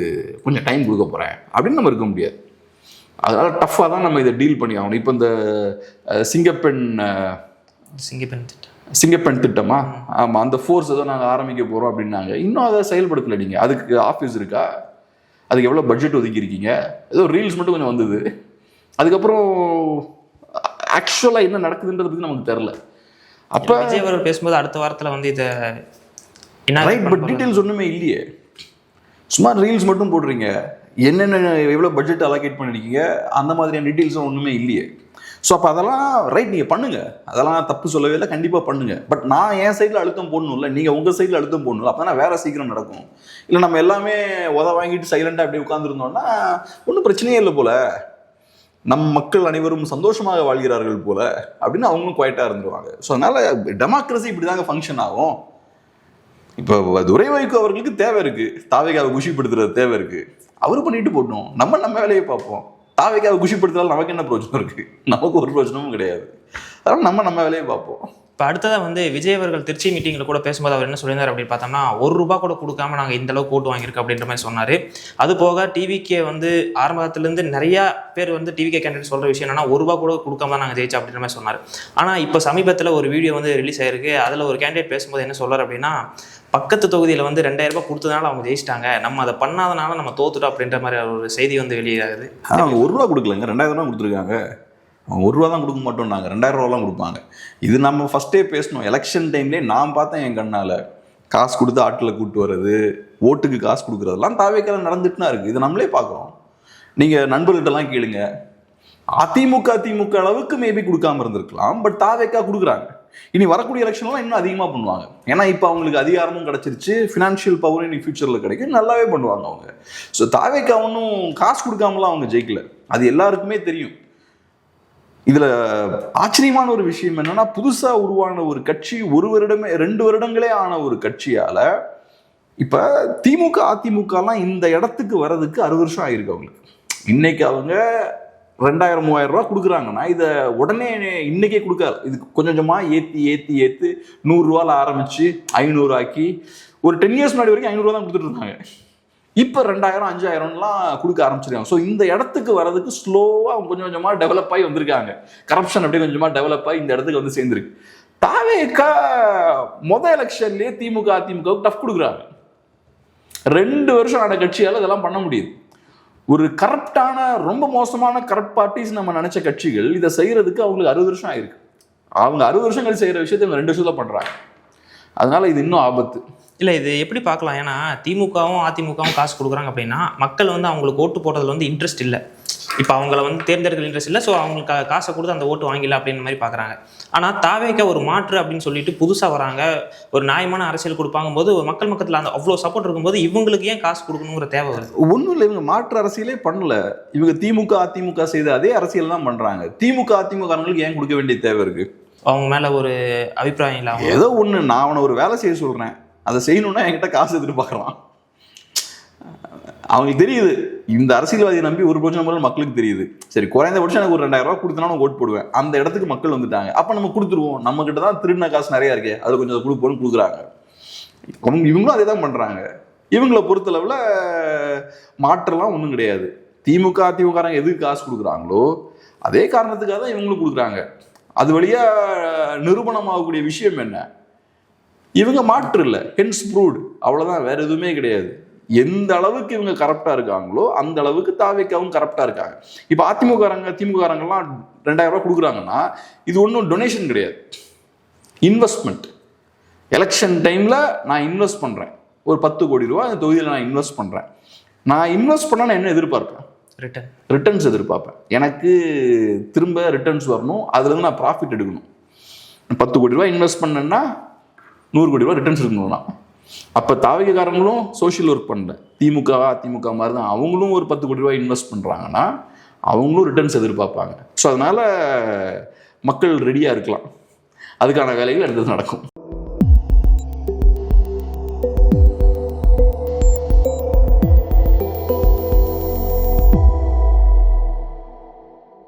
கொஞ்சம் டைம் கொடுக்க போறேன் அப்படின்னு நம்ம இருக்க முடியாது. அதனால டஃப்பாக தான் நம்ம இதை டீல் பண்ணி ஆகணும். இப்போ இந்த சிங்கப்பெண் திட்டமா, ஆமாம், அந்த ஃபோர்ஸ் ஏதோ நாங்கள் ஆரம்பிக்க போகிறோம் அப்படின்னாங்க. இன்னும் அதை செயல்படுத்தலை. நீங்கள் அதுக்கு ஆஃபீஸ் இருக்கா? அதுக்கு எவ்வளோ பட்ஜெட் ஒதுக்கியிருக்கீங்க? ஏதோ ரீல்ஸ் மட்டும் கொஞ்சம் வந்தது, அதுக்கப்புறம் ஆக்சுவலாக என்ன நடக்குதுன்றது பற்றி நமக்கு தெரில. அப்போ விஜய் அவர்கள் பேசும்போது அடுத்த வாரத்தில் வந்து இதை ரைட், பட் டீட்டெயில்ஸ் ஒன்றுமே இல்லையே, சும்மா ரீல்ஸ் மட்டும் போடுறீங்க. என்னென்ன எவ்வளோ பட்ஜெட் அலோகேட் பண்ணிருக்கீங்க அந்த மாதிரியான டீட்டெயில்ஸும் ஒன்றுமே இல்லையே. ஸோ அப்போ அதெல்லாம் ரைட், நீங்கள் பண்ணுங்கள், அதெல்லாம் தப்பு சொல்லவே இல்லை, கண்டிப்பாக பண்ணுங்கள். பட் நான் என் சைடில் அழுத்தம் போடணும்ல, நீங்கள் உங்கள் சைடில் அழுத்தம் போடணும். அப்போ தான் வேறு சீக்கிரம் நடக்கும். இல்லை நம்ம எல்லாமே வாங்கிட்டு சைலண்டாக அப்படியே உட்காந்துருந்தோம்னா ஒன்றும் பிரச்சனையே இல்லை போல, நம் மக்கள் அனைவரும் சந்தோஷமாக வாழ்கிறார்கள் போல அப்படின்னு அவங்களும் குவைட்டாக இருந்துருவாங்க. ஸோ அதனால் டெமோக்ரஸி இப்படி தாங்க ஃபங்க்ஷன் ஆகும். இப்போ துரை வைகோ அவர்களுக்கு தேவை இருக்குது, தாவேக்காவை குஷிப்படுத்துறது தேவை இருக்குது, அவரு பண்ணிட்டு போட்டோம், நம்ம வேலையை பார்ப்போம். தாவேக்காவை குஷிப்படுத்துறாலும் நமக்கு என்ன பிரயோஜனம் இருக்கு? நமக்கு ஒரு பிரயோஜனமும் கிடையாது. அதனால நம்ம வேலையை பார்ப்போம். இப்போ அடுத்ததாக வந்து விஜய் அவர்கள் திருச்சி மீட்டிங்கில் கூட பேசும்போது அவர் என்ன சொல்லியிருந்தார் அப்படின்னு பார்த்தோம்னா, ₹1 கூட கொடுக்காம நாங்கள் இந்த அளவுக்கு ஓட்டு வாங்கியிருக்கோம் அப்படின்ற மாதிரி சொன்னார். அது போக டிவிகே வந்து ஆரம்பத்துலேருந்து நிறையா பேர் வந்து டிவிகே கேண்டிடேட் சொல்கிற விஷயம் என்னன்னா, ₹1 கூட கொடுக்காம தான் நாங்கள் ஜெயிச்சோம் அப்படின்ற மாதிரி சொன்னார். ஆனால் இப்போ சமீபத்தில் ஒரு வீடியோ வந்து ரிலீஸ் ஆயிருக்கு. அதில் ஒரு கேண்டிடேட் பேசும்போது என்ன சொல்கிறார் அப்படின்னா, பக்கத்து தொகுதியில் வந்து ₹2000 கொடுத்ததுனால அவங்க ஜெயிச்சிட்டாங்க, நம்ம அதை பண்ணாதனால நம்ம தோத்துட்டோம் அப்படின்ற மாதிரி ஒரு செய்தி வந்து வெளியாகுது. அவங்க ₹1 கொடுக்கலங்க, ₹2000 கொடுத்துருக்காங்க. அவங்க ₹1 தான் கொடுக்க மாட்டோம், நாங்கள் ₹2000 கொடுப்பாங்க. இது நம்ம ஃபஸ்ட்டே பேசணும். எலெக்ஷன் டைம்லேயே நான் பார்த்தேன் என் கண்ணால், காசு கொடுத்து ஆட்டில் கூப்பிட்டு வர்றது, ஓட்டுக்கு காசு கொடுக்குறதெல்லாம் தாவேக்கால நடந்துட்டுனா இருக்குது. இது நம்மளே பார்க்குறோம். நீங்கள் நண்பர்கள்ட்டெல்லாம் கேளுங்க, திமுக அளவுக்கு மேபி கொடுக்காம இருந்திருக்கலாம், பட் தாவேக்கா கொடுக்குறாங்க. இனி வரக்கூடிய எலெக்ஷன்லாம் இன்னும் அதிகமாக பண்ணுவாங்க. ஏன்னா இப்போ அவங்களுக்கு அதிகாரமும் கிடச்சிருச்சு, ஃபினான்ஷியல் பவரும் இனி ஃபியூச்சரில் கிடைக்கும், நல்லாவே பண்ணுவாங்க அவங்க. ஸோ தாவேக்கா ஒன்றும் காசு கொடுக்காமலாம் அவங்க ஜெயிக்கல, அது எல்லாருக்குமே தெரியும். இதுல ஆச்சரியமான ஒரு விஷயம் என்னன்னா, புதுசா உருவான ஒரு கட்சி 2 வருடங்களே ஆன ஒரு கட்சியால இப்ப திமுக அதிமுகலாம் இந்த இடத்துக்கு வர்றதுக்கு 60 வருஷம் ஆயிருக்கு அவங்களுக்கு. இன்னைக்கு அவங்க 2000-3000 ரூபா கொடுக்குறாங்கன்னா இதை உடனே இன்னைக்கே கொடுக்காது. இது கொஞ்சம் கொஞ்சமா ஏத்தி 100 ரூபால ஆரம்பிச்சு 500 ஆக்கி ஒரு 10 இயர்ஸ் முன்னாடி வரைக்கும் 500 ரூபா தான் கொடுத்துட்டு இருந்தாங்க. இப்போ 2000-5000லாம் கொடுக்க ஆரம்பிச்சிருக்காங்க. ஸோ இந்த இடத்துக்கு வர்றதுக்கு ஸ்லோவாக அவங்க கொஞ்சம் கொஞ்சமாக டெவலப் ஆகி வந்திருக்காங்க. கரப்ஷன் அப்படியே கொஞ்சமாக டெவலப் ஆகி இந்த இடத்துக்கு வந்து சேர்ந்துருக்கு. தாவேக்கா எலெக்ஷன்லேயே திமுக அதிமுகவுக்கு டஃப் கொடுக்குறாங்க. 2 வருஷம் ஆன கட்சியால் இதெல்லாம் பண்ண முடியுது. ஒரு கரப்டான, ரொம்ப மோசமான கரப்ட் பார்ட்டிஸ் நம்ம நினைச்ச கட்சிகள் இதை செய்யறதுக்கு அவங்களுக்கு 60 வருஷம் ஆயிருக்கு. அவங்க 60 வருஷம் கழிச்சு செய்கிற விஷயத்தை இவங்க 2 வருஷத்துல பண்ணுறாங்க. அதனால இது இன்னும் ஆபத்து. இல்லை, இது எப்படி பார்க்கலாம்? ஏன்னா திமுகவும் அதிமுகவும் காசு கொடுக்குறாங்க அப்படின்னா மக்கள் வந்து அவங்களுக்கு ஓட்டு போடுறதுல வந்து இன்ட்ரெஸ்ட் இல்லை. இப்போ அவங்கள வந்து தேர்ந்தெடுக்கிற இன்ட்ரெஸ்ட் இல்லை, ஸோ அவங்களுக்கு காசை கொடுத்து அந்த ஓட்டு வாங்கிடலாம் அப்படின்ற மாதிரி பார்க்குறாங்க. ஆனால் தாவேக்கா ஒரு மாற்று அப்படின்னு சொல்லிட்டு புதுசாக வராங்க, ஒரு நியாயமான அரசியல் கொடுப்பாங்கும்போது மக்கள் மக்கத்தில் அந்த அவ்வளோ சப்போர்ட் இருக்கும்போது இவங்களுக்கு ஏன் காசு கொடுக்கணுங்கிற தேவை வருது? ஒன்றும் இல்லை, இவங்க மாற்று அரசியலே பண்ணல. இவங்க திமுக அதிமுக செய்த அதே அரசியல் தான் பண்ணுறாங்க. திமுக அதிமுகங்களுக்கு ஏன் கொடுக்க வேண்டிய தேவை இருக்குது? அவங்க மேலே ஒரு அபிப்பிராயம் இல்லை? ஏதோ ஒன்று, நான் அவனை ஒரு வேலை செய்ய சொல்கிறேன், அதை செய்யணுன்னா என்கிட்ட காசு எதிர்பார்க்குறான். அவங்களுக்கு தெரியுது இந்த அரசியல்வாதியை நம்பி ஒரு பிரச்சனை மக்களுக்கு தெரியுது. சரி, குறைந்தபட்சம் எனக்கு ஒரு 2000 ரூபா கொடுத்தனா ஓட்டு போடுவேன், அந்த இடத்துக்கு மக்கள் வந்துட்டாங்க, அப்போ நம்ம கொடுத்துருவோம். நம்ம கிட்ட தான் திருடின காசு நிறையா இருக்கே, அது கொஞ்சம் கொடுப்போன்னு கொடுக்குறாங்க. இவங்களும் அதே தான் பண்ணுறாங்க. இவங்களை பொறுத்தளவில் மாற்றலாம் ஒன்றும் கிடையாது. திமுக அதிமுககாரங்க எதுக்கு காசு கொடுக்குறாங்களோ அதே காரணத்துக்காக தான் இவங்களும் கொடுக்குறாங்க. அது வழியாக நிரூபணமாகக்கூடிய விஷயம் என்ன? இவங்க மாற்று இல்லை, ஹென்ஸ் ப்ரூவ்டு, அவ்வளோதான், வேற எதுவுமே கிடையாது. எந்த அளவுக்கு இவங்க கரப்டாக இருக்காங்களோ அந்த அளவுக்கு தாவேக்காவும் கரப்டாக இருக்காங்க. இப்போ திமுககாரங்கெல்லாம் 2000 ரூபா கொடுக்குறாங்கன்னா இது ஒன்றும் டொனேஷன் கிடையாது, இன்வெஸ்ட்மெண்ட். எலெக்ஷன் டைமில் நான் இன்வெஸ்ட் பண்ணுறேன், ஒரு 10 கோடி ரூபா அந்த தொகுதியில் நான் இன்வெஸ்ட் பண்ணுறேன். நான் இன்வெஸ்ட் பண்ணால் நான் என்ன எதிர்பார்ப்பேன்? ரிட்டர்ன்ஸ் எதிர்பார்ப்பேன். எனக்கு திரும்ப ரிட்டர்ன்ஸ் வரணும், அதுலேருந்து நான் ப்ராஃபிட் எடுக்கணும். 10 கோடி ரூபா இன்வெஸ்ட் பண்ணேன்னா 100 கோடி ரூபா ரிட்டர்ன்ஸ் எடுக்கணும்னா, அப்போ தாவேக்காரங்களும் சோஷியல் ஒர்க் பண்ணல, அதிமுக மாதிரி தான் அவங்களும் ஒரு 10 கோடி ரூபாய் இன்வெஸ்ட் பண்ணுறாங்கன்னா அவங்களும் ரிட்டர்ன்ஸ் எதிர்பார்ப்பாங்க. ஸோ அதனால் மக்கள் ரெடியாக இருக்கலாம், அதுக்கான வேலைகள் அடுத்தது நடக்கும்.